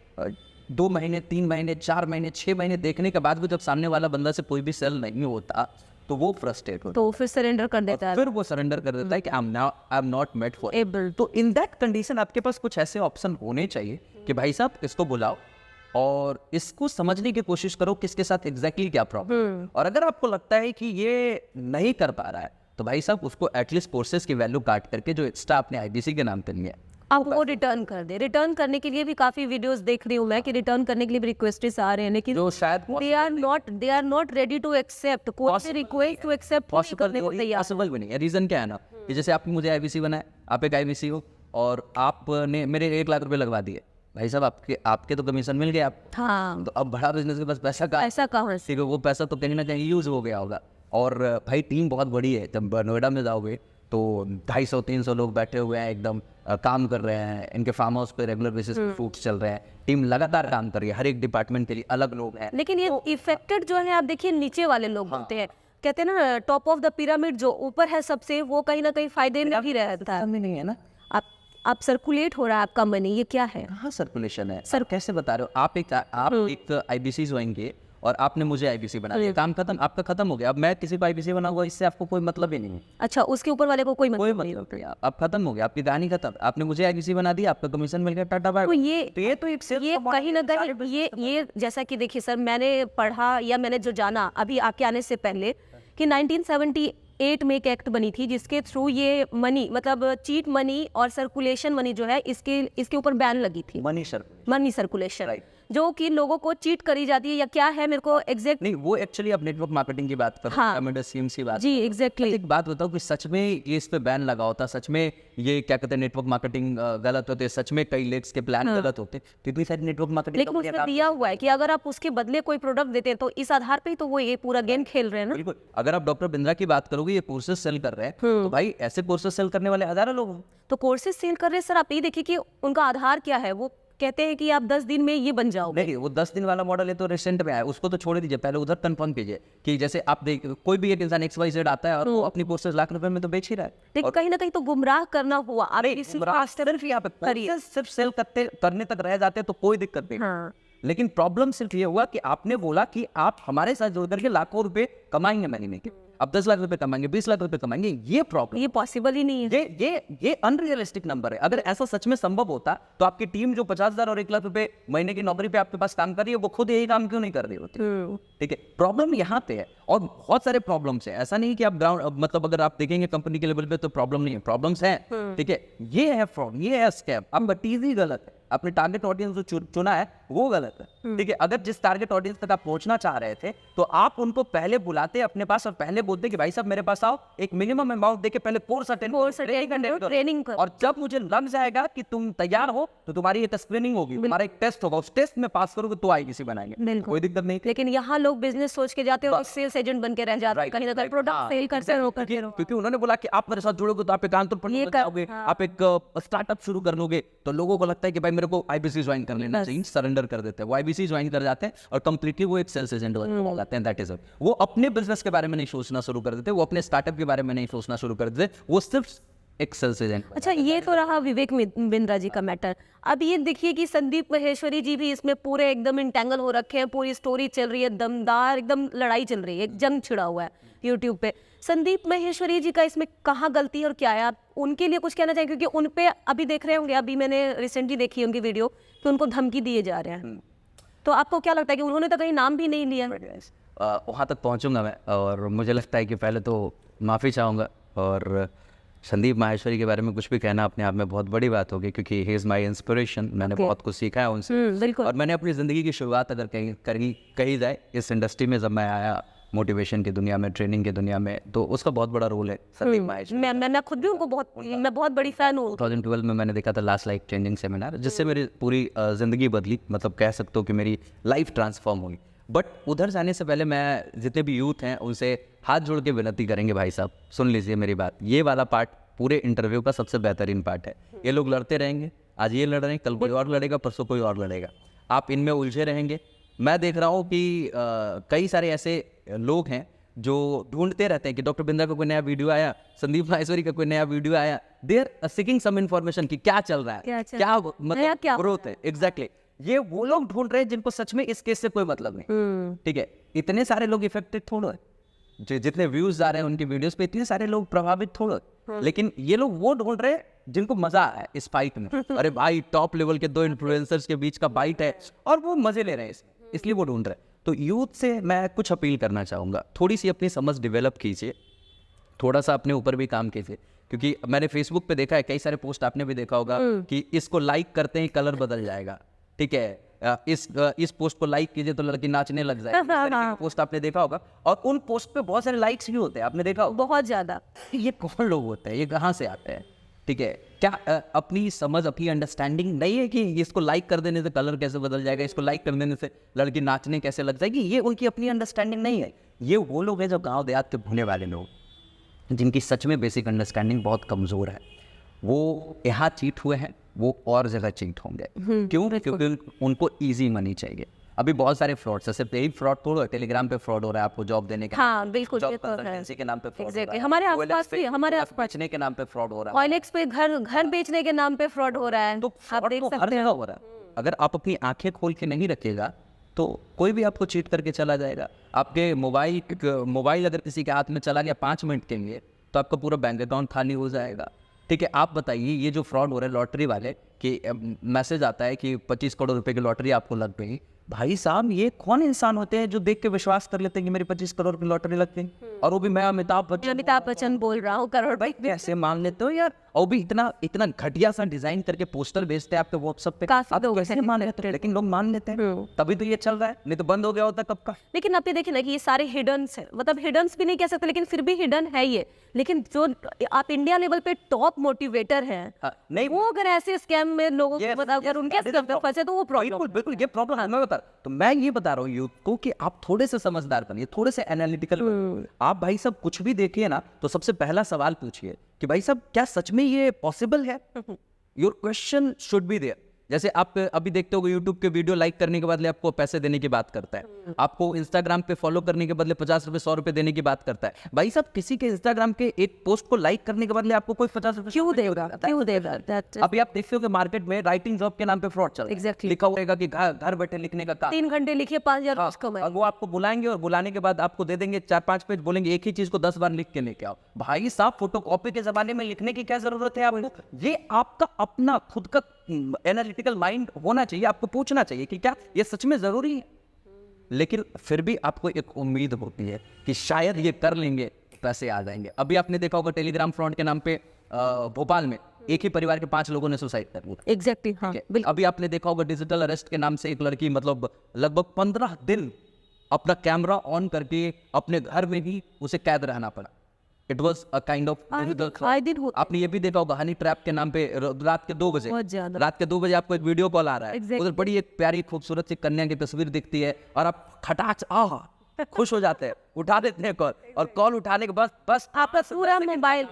2 महीने, 3 महीने, 4 महीने, 6 महीने देखने के बाद भी जब सामने वाला बंदा से कोई भी सेल नहीं होता तो वो फ्रस्ट्रेट होता है, तो फिर सरेंडर कर देता है, फिर वो सरेंडर कर देता है कि I am not meant for able. तो इन दैट कंडीशन आपके पास कुछ ऐसे ऑप्शन होने चाहिए कि भाई साहब इसको बुलाओ और इसको समझने की कोशिश करो किसके साथ एग्जैक्टली क्या प्रॉब्लम। और अगर आपको लगता है कि ये नहीं कर पा रहा है तो भाई साहब उसको एटलीस्ट कोर्सेज की वैल्यू काट करके जो एक्स्ट्रा आपने आईबीसी के नाम पे लिया आप वो रिटर्न कर दे। रिटर्न करने के लिए भी काफी वीडियोस देख रही हूँ मैं कि रिटर्न करने के लिए भी रिक्वेस्ट्स आ रहे हैं, लेकिन जो शायद they are not ready to accept. कोई भी रिक्वेस्ट टू एक्सेप्ट करने को तैयार। पॉसिबल भी नहीं है। रीजन क्या है ना कि जैसे आपने मुझे आईबीसी बनाया, आप एक आईबीसी हो और आपने मेरे 1 लाख रुपए लगवा दिए, भाई साहब आपके तो कमीशन मिल गया आप। हाँ, तो अब बड़ा बिजनेस के पास पैसा कहाँ है? ऐसा कहाँ से? ठीक है, वो पैसा तो कहीं ना कहीं यूज हो गया होगा। और भाई टीम बहुत बड़ी है। जब नोएडा में जाओगे तो 250-300 लोग बैठे हुए हैं, एकदम काम कर रहे हैं। इनके फार्म हाउस पे रेगुलर बेसिस पे शूट्स चल रहे हैं। टीम लगातार काम कर रही है, हर एक डिपार्टमेंट के लिए अलग लोग हैं। लेकिन ये इफेक्टेड जो है आप देखिए नीचे वाले लोग होते हैं। कहते हैं ना टॉप ऑफ द पिरामिड जो ऊपर है सबसे, वो कहीं ना कहीं फायदे में भी रहता है। नहीं है ना, आप सर्कुलेट हो रहा है आपका मनी, ये क्या है? कहाँ सर्कुलेशन है सर? कैसे बता रहे हो? आप एक आईबीसी ज्वाइन किए और आपने मुझे आईबीसी बना दिया, काम खत्म, आपका खत्म हो गया। अब मैं किसी को आईबीसी बनाऊंगा, इससे आपको कोई मतलब ही नहीं है। अच्छा, उसके ऊपर वाले को कोई कोई मतलब नहीं। मतलब नहीं। अब खत्म हो गया, आपकी कहानी खत्म। आपने मुझे आईबीसी बना दिया, आपका कमीशन मिल गया, टाटा बाय। तो ये एक ये कहीं ना कहीं ये जैसा कि देखिए सर, मैंने पढ़ा या मैंने जो जाना अभी आपके आने से पहले कि 1978 में एक एक्ट बनी थी जिसके थ्रू ये मनी, मतलब चीट मनी और सर्कुलेशन मनी जो है, इसके ऊपर बैन लगी थी। Money circulation, Right. जो कि लोगों को चीट करी जाती है या क्या है, मेरे को एग्जैक्ट नहीं, वो एक्चुअली अब नेटवर्क मार्केटिंग की बात कर रहे हाँ। हैं, सीएमसी बात। जी एग्जैक्टली। एक बात बताओ कि सच में ये इस पे बैन लगा होता, सच में ये क्या कहते हैं नेटवर्क मार्केटिंग गलत होते, सच में कई लेक्स के प्लान गलत होते तो इतनी सारी नेटवर्क मार्केटिंग। लेकिन उसमें दिया हुआ है कि अगर आप उसके बदले कोई प्रोडक्ट देते हैं तो इस आधार पे ही तो वो ये पूरा गेम खेल रहे हैं ना। बिल्कुल, अगर आप डॉक्टर बिंद्रा की बात करोगे, ये कोर्सेज सेल कर रहे हैं, तो भाई ऐसे कोर्सेज सेल करने वाले हजारों लोग हैं। तो कोर्सेज सेल कर रहे हैं सर, आप ये देखिए कि उनका आधार क्या है। वो कहते हैं कि आप 10 दिन में ये बन जाओगे। नहीं, वो 10 दिन वाला मॉडल है तो रिसेंट में आया, उसको तो छोड़ दीजिए, पहले उधर कंफर्म कीजिए कि जैसे आप देख कोई भी एक इंसान XYZ आता है और वो अपनी कोर्सेज लाख रुपए में तो बेच ही रहा है। लेकिन कहीं ना कहीं तो गुमराह करना हुआ। आप सिर्फ सेल करने तक रह जाते तो कोई दिक्कत नहीं। हाँ। लेकिन प्रॉब्लम सिर्फ ये हुआ कि आपने बोला कि आप हमारे साथ जुड़ करके लाखों रुपए कमाएंगे महीने के। अब 10 लाख रुपए कमाएंगे, 20 लाख रुपए कमाएंगे, ये प्रॉब्लम, ये पॉसिबल ही नहीं है। ये अनरियलिस्टिक नंबर है। अगर ऐसा सच में संभव होता तो आपकी टीम जो 50,000 और 1 लाख रुपए महीने की नौकरी पे आपके पास काम कर रही है, वो खुद यही काम क्यों नहीं कर रही होती? ठीक है, प्रॉब्लम यहाँ पे है और बहुत सारे प्रॉब्लम्स है। ऐसा नहीं कि आप ग्राउंड, मतलब अगर आप देखेंगे कंपनी के लेवल पे तो प्रॉब्लम नहीं है, प्रॉब्लम्स है। ठीक है, ये है फ्रॉड, ये है स्कैम। आपका टीजी गलत है, आपने टारगेट ऑडियंस जो चुना है वो गलत है। ठीक है, अगर जिस टारगेट ऑडियंस तक आप पहुंचना चाह रहे थे तो आप उनको पहले बुलाते अपने पास और पहले बोलते कि भाई साहब मेरे पास आओ, एक मिनिमम अमाउंट देके पहले कोर्स अटेंड ट्रेनिंग और जब मुझे लग जाएगा कि तुम तैयार हो तो तुम्हारी एक स्क्रीनिंग होगी, तुम्हारा एक टेस्ट होगा, उस टेस्ट में पास करोगे तो आईबीसी बनाएंगे, कोई दिक्कत नहीं। लेकिन यहाँ लोग बिजनेस सोच के जाते हैं और सेल्स एजेंट बन के रह जाते हैं, कहीं ना कहीं प्रोडक्ट सेल करते रहो। क्योंकि उन्होंने बोला कि आप मेरे साथ जुड़ोगे तो आप एक एंटरप्रेन्योर बन जाओगे, आप एक स्टार्टअप शुरू कर लोगे, तो लोगों को लगता है कि भाई मेरे को आईबीसी ज्वाइन कर लेना चाहिए, सरेंडर कर देते हैं, वो आईबीसी ज्वाइन कर जाते हैं और कंप्लीटली वो एक सेल्स एजेंट हो जाते हैं। That is it. वो अपने बिजनेस के बारे में नहीं सोचना शुरू कर देते, वो अपने स्टार्टअप के बारे में नहीं सोचना शुरू कर देते, वो सिर्फ एक सेल्स एजेंट। अच्छा, ये तो रहा विवेक बिंद्रा जी का मैटर। अब ये देखिए कि संदीप महेश्वरी जी भी इसमें पूरे एकदम इंटेंगल हो रखे हैं, पूरी स्टोरी चल रही है, दमदार एकदम लड़ाई चल रही है, एक जंग छिड़ा हुआ है यूट्यूब पे। संदीप महेश्वरी जी का इसमें कहाँ गलती है और क्या है? आप उनके लिए कुछ कहना चाहिए, क्योंकि उन पे अभी देख रहे होंगे, अभी मैंने रिसेंटली देखी है उनकी वीडियो, तो उनको धमकी दिए जा रहे हैं। तो आपको क्या लगता है कि उन्होंने तो कहीं नाम भी नहीं लिया? वहाँ तक पहुँचूंगा मैं, और मुझे लगता है कि पहले तो माफ़ी चाहूँगा। और संदीप माहेश्वरी के बारे में कुछ भी कहना अपने आप में बहुत बड़ी बात होगी, क्योंकि ही इज़ माई इंस्पिरेशन। मैंने बहुत कुछ सीखा है उनसे, बिल्कुल। और मैंने अपनी ज़िंदगी की शुरुआत अगर कही जाए इस इंडस्ट्री में, जब मैं आया मोटिवेशन की दुनिया में, ट्रेनिंग की दुनिया में, तो उसका बहुत बड़ा रोल है संदीप माहेश्वरी। मैं खुद भी उनको मैं बहुत बड़ी फैन हूँ। 2012 में मैंने देखा था लास्ट लाइफ चेंजिंग सेमिनार, जिससे मेरी पूरी ज़िंदगी बदली, मतलब कह सकते हो कि मेरी लाइफ ट्रांसफॉर्म हुई। बट उधर जाने से पहले मैं जितने भी यूथ हैं उनसे हाथ जोड़ के विनती करेंगे, भाई साहब सुन लीजिए मेरी बात। ये वाला पार्ट पूरे इंटरव्यू का सबसे बेहतरीन पार्ट है। ये लोग लड़ते रहेंगे, आज ये लड़ रहे हैं, कल कोई और लड़ेगा, परसों कोई और लड़ेगा, आप इनमें उलझे रहेंगे। मैं देख रहा हूँ कि कई सारे ऐसे लोग हैं जो ढूंढते रहते हैं कि डॉक्टर बिंद्रा का कोई नया वीडियो आया, संदीप माहेश्वरी का कोई नया वीडियो आया, they are seeking some information कि क्या चल रहा है, क्या मतलब ग्रोथ है। एग्जैक्टली, ये वो लोग ढूंढ रहे हैं जिनको सच में इस केस से कोई मतलब नहीं। ठीक है, इतने सारे लोग इफेक्टेड थोड़ो है, जितने व्यूज आ रहे हैं उनकी वीडियोस पे, इतने सारे लोग प्रभावित थोड़ो, लेकिन ये लोग वो ढूंढ रहे हैं जिनको मजा है इस फाइट में। अरे भाई, टॉप लेवल के 2 इन्फ्लुएंसर्स के बीच का फाइट है और वो मजे ले रहे हैं इसमें, इसलिए वो ढूंढ रहे हैं। तो यूथ से मैं कुछ अपील करना चाहूँगा, थोड़ी सी अपनी समझ डेवलप कीजिए, थोड़ा सा अपने ऊपर भी काम कीजिए। क्योंकि मैंने फेसबुक पे देखा है, कई सारे पोस्ट आपने भी देखा होगा कि इसको लाइक करते ही कलर बदल जाएगा, ठीक है, इस पोस्ट को लाइक कीजिए तो लड़की नाचने लग जाएगी, इस तरीके का पोस्ट आपने देखा होगा। और उन पोस्ट पे बहुत सारे लाइक्स भी होते हैं, आपने देखा होगा। बहुत ज्यादा। ये कौन लोग होते हैं, ये कहाँ से आते हैं, ठीक है, क्या अपनी समझ, अपनी अंडरस्टैंडिंग नहीं है कि इसको लाइक कर देने से कलर कैसे बदल जाएगा, इसको लाइक कर देने से लड़की नाचने कैसे लग जाएगी, ये उनकी अपनी अंडरस्टैंडिंग नहीं है। ये वो लोग हैं जो गांव देहात के भूने वाले लोग, जिनकी सच में बेसिक अंडरस्टैंडिंग बहुत कमज़ोर है। वो यहाँ चीट हुए हैं, वो और जगह चीट होंगे। क्यों? क्योंकि उनको ईजी मनी चाहिए। अभी बहुत सारे फ्रॉड्स है, सिर्फ यही फ्रॉड थोड़ा है, टेलीग्राम पे फ्रॉड हो रहा है आपको जॉब देने का। हाँ बिल्कुल, जॉब ये तो है। कंसल्टेंसी के नाम पे फ्रॉड हो रहा Exactly. है। हमारे आसपास भी, हमारे OLX बेचने के नाम पे फ्रॉड हो रहा है। ऑयलेक्स पे घर बेचने के नाम पे फ्रॉड हो रहा है, तो आप फ्रॉड देख तो हर सकते जगह हैं। हो रहा है। अगर आप अपनी आंखें खोल के नहीं रखिएगा तो कोई भी आपको चीट करके चला जाएगा। आपके मोबाइल अगर किसी के हाथ में चला गया 5 मिनट के लिए तो आपका पूरा बैंक अकाउंट खाली हो जाएगा, ठीक है। आप बताइए, ये जो फ्रॉड हो रहा है लॉटरी वाले कि मैसेज आता है कि 25 करोड़ रुपए की लॉटरी आपको लग गई, भाई साहब ये कौन इंसान होते हैं जो देख के विश्वास कर लेते हैं कि मेरी 25 करोड़ की लॉटरी लग गई, और वो भी मैं अमिताभ बच्चन बोल रहा हूँ, करोड़ भाई कैसे मान लेते हो यार। और भी इतना घटिया सा डिजाइन करके पोस्टर भेजते हैं आपके व्हाट्सएप पे, काफी आप लोग कैसे मान लेते हो, लेकिन लोग मान लेते हैं, तभी तो ये चल रहा है, नहीं तो बंद हो गया होता कब का। लेकिन आप ये देखिए ना कि ये सारे हिडन्स है, मतलब हिडन्स भी नहीं कह सकते, लेकिन फिर भी हिडन है ये। लेकिन जो आप इंडिया लेवल पे टॉप मोटिवेटर हैं, नहीं वो अगर ऐसे स्कैम में लोगों को अगर उनके स्कैम में फंसे तो वो प्रॉब्लम। बिल्कुल बिल्कुल, ये प्रॉब्लम है, मैं बता रहा हूं। तो मैं ये बता रहा हूँ यूथ को कि आप थोड़े से समझदार बनिए, थोड़े से एनालिटिकल बनिए। आप भाई सब कुछ भी देखिए ना तो सबसे पहला सवाल पूछिए कि भाई साहब क्या सच में ये पॉसिबल है। Your question should be there. जैसे आप अभी देखते हो यूट्यूब के वीडियो लाइक करने के बदले आपको पैसे देने की बात करता है, आपको इंस्टाग्राम पे फॉलो करने के बदले 50 रुपए 100 रुपए देने की बात करता है। भाई साहब किसी के इंस्टाग्राम के एक पोस्ट को लाइक करने के बदले आपको कोई 50 रुपए क्यों देगा, क्यों देगा? अभी आप देखते हो कि मार्केट में राइटिंग जॉब के नाम पे फ्रॉड चल रहा है। Exactly. लिखा होगा कि घर बैठे लिखने का काम, 3 घंटे लिखिए 5,000 हाँ, रोज कमाए। और वो आपको बुलाएंगे और बुलाने के बाद आपको दे देंगे 4-5 पेज, बोलेंगे एक ही चीज को 10 बार लिख के लेके आओ। भाई साहब फोटोकॉपी के जमाने में लिखने की क्या जरूरत है आपको? ये आपका अपना खुद का एनालिटिकल माइंड होना चाहिए, आपको पूछना चाहिए कि क्या ये सच में जरूरी है। लेकिन फिर भी आपको एक उम्मीद होती है कि शायद ये कर लेंगे, पैसे आ जाएंगे। अभी आपने देखा होगा टेलीग्राम फ्रॉड के नाम पे भोपाल में एक ही परिवार के 5 लोगों ने सुसाइड कर लिया। एग्जैक्टली, हाँ बिल्कुल। अभी आपने देखा होगा डिजिटल अरेस्ट के नाम से एक लड़की मतलब लगभग 15 दिन अपना कैमरा ऑन करके अपने घर में ही उसे कैद रहना पड़ा। It was a kind of आपने ये भी देखा होगा हनी ट्रैप के नाम पे रात के 2 बजे आपको एक वीडियो कॉल आ रहा है, उधर बड़ी एक प्यारी खूबसूरत सी कन्या की तस्वीर दिखती है और आप खटाच खुश हो जाते हैं, उठा देते हैं कॉल, और कॉल उठाने के बाद बस आपका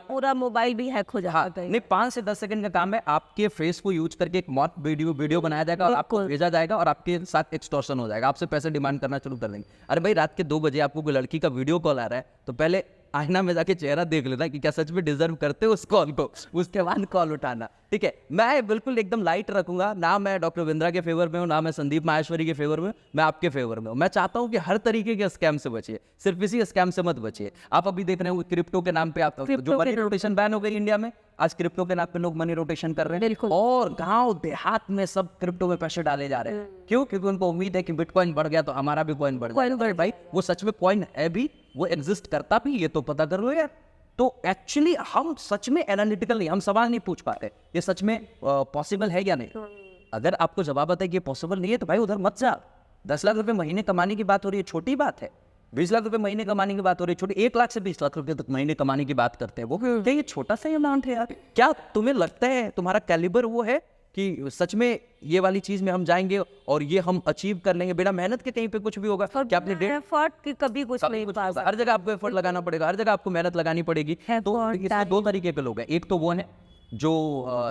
पूरा मोबाइल भी हैक हो जाता है। नहीं 5 से 10 सेकंड का काम है, आपके फेस को यूज करके एक मॉक वीडियो बनाया जाएगा और आपको भेजा जाएगा और आपके साथ एक्सटॉर्शन हो जाएगा, आपसे पैसे डिमांड करना शुरू कर देंगे। अरे भाई रात के 2 बजे आपको कोई लड़की का वीडियो कॉल आ रहा है तो पहले आईना में जाके चेहरा देख लेना कि क्या सच में डिजर्व करते हो उस कॉल को, उसके बाद कॉल उठाना, ठीक है। मैं बिल्कुल एकदम लाइट रखूंगा, ना मैं डॉक्टर बिंद्रा के फेवर में हूँ, ना मैं संदीप माहेश्वरी के फेवर में, मैं आपके फेवर में हूँ। मैं चाहता हूँ कि हर तरीके के स्कैम से बचिए, सिर्फ इसी स्कैम से मत बचिए। आप अभी देख रहे हो क्रिप्टो के नाम पे आप जो मनी रोटेशन बैन हो गई इंडिया में, आज क्रिप्टो के नाम पे लोग मनी रोटेशन कर रहे हैं और गांव देहात में सब क्रिप्टो में पैसे डाले जा रहे हैं। क्यों? क्योंकि उनको उम्मीद है कि बिटकॉइन बढ़ गया तो हमारा भी कॉइन बढ़ गया। भाई वो सच में कॉइन है भी, वो एग्जिस्ट करता भी, ये तो पता कर लो यार। तो एक्चुअली हम सच में एनालिटिकल नहीं, हम सवाल नहीं पूछ पाते ये सच में पॉसिबल है या नहीं। अगर आपको जवाब आता है कि ये पॉसिबल नहीं है तो भाई उधर मत जा। 10 लाख रुपए महीने कमाने की बात हो रही है, छोटी बात है। 20 लाख रुपए महीने कमाने की बात हो रही है, छोटी। 1 लाख से 20 लाख रुपए तक महीने कमाने की बात करते हैं वो, क्या ये छोटा सा अमाउंट है यार? क्या तुम्हें लगता है तुम्हारा कैलिबर वो है कि सच में ये वाली चीज में हम जाएंगे और ये हम अचीव कर लेंगे बिना मेहनत के? कहीं पे कुछ भी होगा क्या? अपने एफर्ट की कभी कुछ नहीं होगा, हर जगह आपको एफर्ट लगाना पड़ेगा, हर जगह आपको मेहनत लगानी पड़ेगी। तो इसमें 2 तरीके के लोग हैं, एक तो वो है जो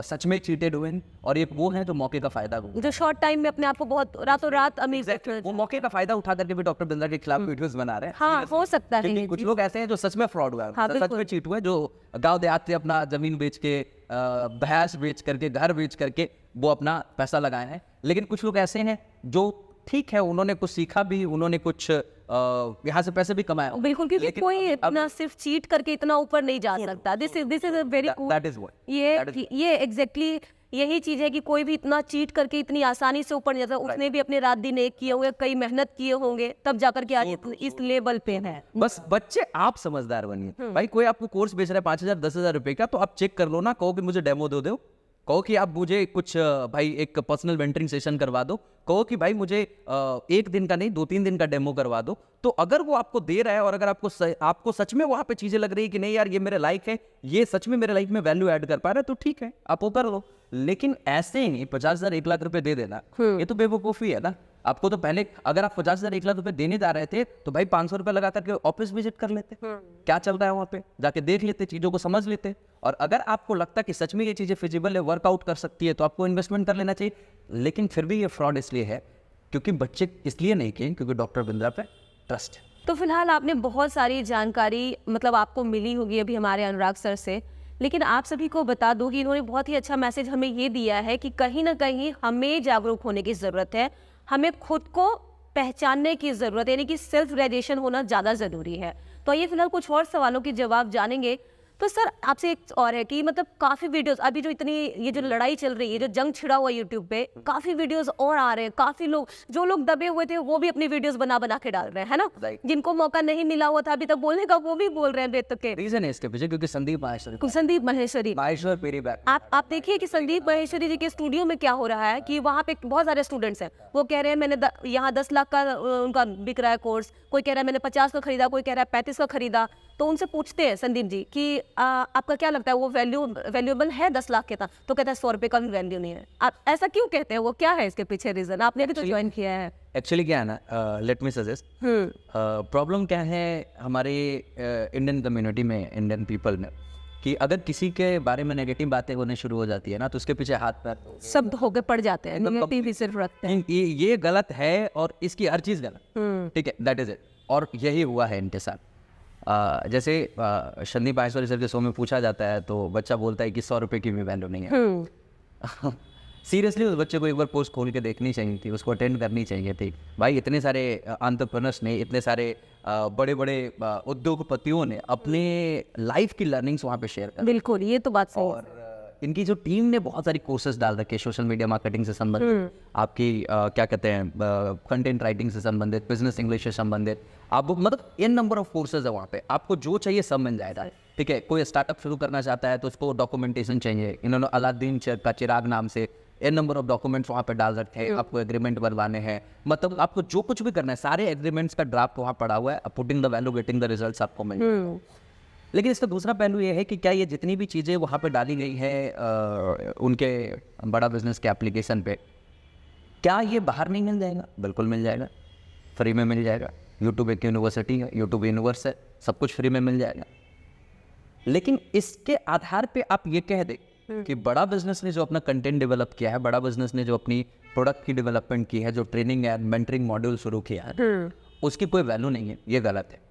सच में चीटेड हुए हैं और एक वो है जो मौके का फायदा हुआ, जो शॉर्ट टाइम में अपने आप को बहुत रातों रात अमीर वो मौके का फायदा उठा करके भी डॉक्टर बिंद्रा के खिलाफ वीडियोस बना रहे हैं। हाँ हो सकता है। कुछ लोग ऐसे हैं जो सच में फ्रॉड हुआ है, हाँ, सच में चीट हुए, जो गांव देहात से अपना जमीन बेच के भैंस बेच करके घर बेच करके वो अपना पैसा लगाए हैं। लेकिन कुछ लोग ऐसे हैं जो ठीक है, उन्होंने कुछ सीखा भी, उन्होंने कुछ यहाँ से पैसे भी कमाए। बिल्कुल, क्योंकि कोई इतना सिर्फ चीट करके इतना ऊपर नहीं जा सकता। This is a very that is what ये एग्जैक्टली यही चीज है कि कोई भी इतना चीट करके इतनी आसानी से ऊपर नहीं जाता, उसने भी अपने रात दिन एक किए होंगे, कई मेहनत किए होंगे, तब जाकर के आज इस लेवल पे है। बस बच्चे आप समझदार बनिए भाई। कोई आपको कोर्स बेच रहा है 5,000 10,000 रुपए का, तो आप चेक कर लो ना, कहो कि मुझे डेमो दो, कहो कि आप मुझे कुछ भाई एक पर्सनल मेंटरिंग सेशन करवा दो, कहो कि भाई मुझे 1 दिन का नहीं 2-3 दिन का डेमो करवा दो। तो अगर वो आपको दे रहा है और अगर आपको सच में वहां पे चीजें लग रही है कि नहीं यार ये मेरे लाइक है, ये सच में मेरे लाइफ में वैल्यू ऐड कर पा रहा है, तो ठीक है आप वो कर लो। लेकिन ऐसे ही 50,000 1 लाख रुपए दे देना, ये तो बेवकूफी है ना। आपको तो पहले अगर आप 50,000 1 लाख रुपए देने जा रहे थे तो भाई 500 रुपए लगा करके ऑफिस विजिट कर लेते, क्या चल रहा है वहां पे, जाके देख लेते, चीजों को समझ लेते। और अगर आपको लगता कि सच में ये चीजें फिजिबल है, वर्कआउट कर सकती है, तो आपको इन्वेस्टमेंट कर लेना चाहिए। लेकिन फिर भी ये फ्रॉड इसलिए है क्योंकि बच्चे इसलिए नहीं किए क्योंकि डॉक्टर बिंद्रा पे ट्रस्ट है। तो फिलहाल आपने बहुत सारी जानकारी मतलब आपको मिली होगी अभी हमारे अनुराग सर से, लेकिन आप सभी को बता दूं कि इन्होंने बहुत ही अच्छा मैसेज हमें ये दिया है कि कहीं ना कहीं हमें जागरूक होने की ज़रूरत है, हमें खुद को पहचानने की ज़रूरत है, यानी कि सेल्फ रियलाइजेशन होना ज़्यादा ज़रूरी है। तो आइए फिलहाल कुछ और सवालों के जवाब जानेंगे। तो सर आपसे एक और है कि मतलब काफ़ी वीडियोस अभी जो इतनी ये जो लड़ाई चल रही है, जो जंग छिड़ा हुआ यूट्यूब पे, काफ़ी वीडियोस और आ रहे हैं, काफ़ी लोग जो लोग दबे हुए थे वो भी अपनी वीडियोस बना बना के डाल रहे हैं, है ना। जिनको मौका नहीं मिला हुआ था अभी तक बोलने का, वो भी बोल रहे हैं बेतुके। रीजन है इसके पीछे क्योंकि संदीप माहेश्वरी आप देखिए कि संदीप माहेश्वरी जी के स्टूडियो में क्या हो रहा है कि वहाँ पे बहुत सारे स्टूडेंट्स हैं, वो कह रहे हैं मैंने यहाँ 10 लाख का उनका बिक रहा है कोर्स, कोई कह रहा है मैंने 50 का खरीदा, कोई कह रहा है 35 का खरीदा। तो उनसे पूछते हैं संदीप जी कि आपका क्या लगता है वो वैल्यूएबल है 10 लाख के था? तो कहता है 100 रुपए का भी वैल्यू नहीं है। आप ऐसा क्यों कहते हैं, वो क्या है इसके पीछे रीजन? आपने भी तो ज्वाइन किया है। एक्चुअली क्या है ना, लेट मी सजेस्ट, प्रॉब्लम क्या है हमारे इंडियन कम्युनिटी में, इंडियन पीपल में, कि अगर किसी के बारे में नेगेटिव बातें होने शुरू हो जाती है ना, तो उसके पीछे हाथ पैर शब्द होके पड़ जाते हैं, नेगेटिव ही सिर्फ रखते हैं। ये गलत है और इसकी हर चीज़ गलत, ठीक है, दैट इज इट। और यही हुआ है इनके साथ। जैसे संदीप माहेश्वरी सर के शो में पूछा जाता है तो बच्चा बोलता है कि 100 रुपए की भी वैल्यू नहीं है। सीरियसली उस बच्चे को एक बार पोस्ट खोल के देखनी चाहिए थी, उसको अटेंड करनी चाहिए थी। भाई इतने सारे एंटरप्रेन्योर्स ने, इतने सारे बड़े बड़े उद्योगपतियों ने अपने लाइफ की लर्निंग्स वहाँ पे शेयर कर। बिल्कुल, ये तो बात सही है। और इनकी जो टीम ने बहुत सारी कोर्सेज डाल रखे, सोशल मीडिया मार्केटिंग से संबंधित, आपकी क्या कहते हैं कंटेंट राइटिंग से संबंधित, बिजनेस इंग्लिश से संबंधित, आप मतलब एन नंबर ऑफ कोर्सेज है वहाँ पे, आपको जो चाहिए सब मिल जाएगा। ठीक है, कोई स्टार्टअप शुरू करना चाहता है तो उसको डॉक्यूमेंटेशन चाहिए, इन्होंने अलादीन का चिराग नाम से एन नंबर ऑफ डॉक्यूमेंट्स वहाँ पे डाल रखे हैं, आपको एग्रीमेंट बनवाने हैं, मतलब आपको जो कुछ भी करना है सारे एग्रीमेंट्स का ड्राफ्ट वहाँ पड़ा हुआ है। Putting the value getting the results आपको मिल जाएगा। लेकिन इसका दूसरा पहलू ये है कि क्या ये जितनी भी चीज़ें वहाँ पे डाली गई है उनके बड़ा बिजनेस के एप्लीकेशन पे, क्या ये बाहर नहीं मिल जाएगा? बिल्कुल मिल जाएगा, फ्री में मिल जाएगा। यूट्यूब एक यूनिवर्सिटी है, यूट्यूब यूनिवर्स है, सब कुछ फ्री में मिल जाएगा। लेकिन इसके आधार पे आप ये कह दें कि बड़ा बिजनेस ने जो अपना कंटेंट डेवलप किया है, बड़ा बिजनेस ने जो अपनी प्रोडक्ट की डेवलपमेंट की है, जो ट्रेनिंग एंड मेंटरिंग मॉड्यूल शुरू किया है, उसकी कोई वैल्यू नहीं है, ये गलत है।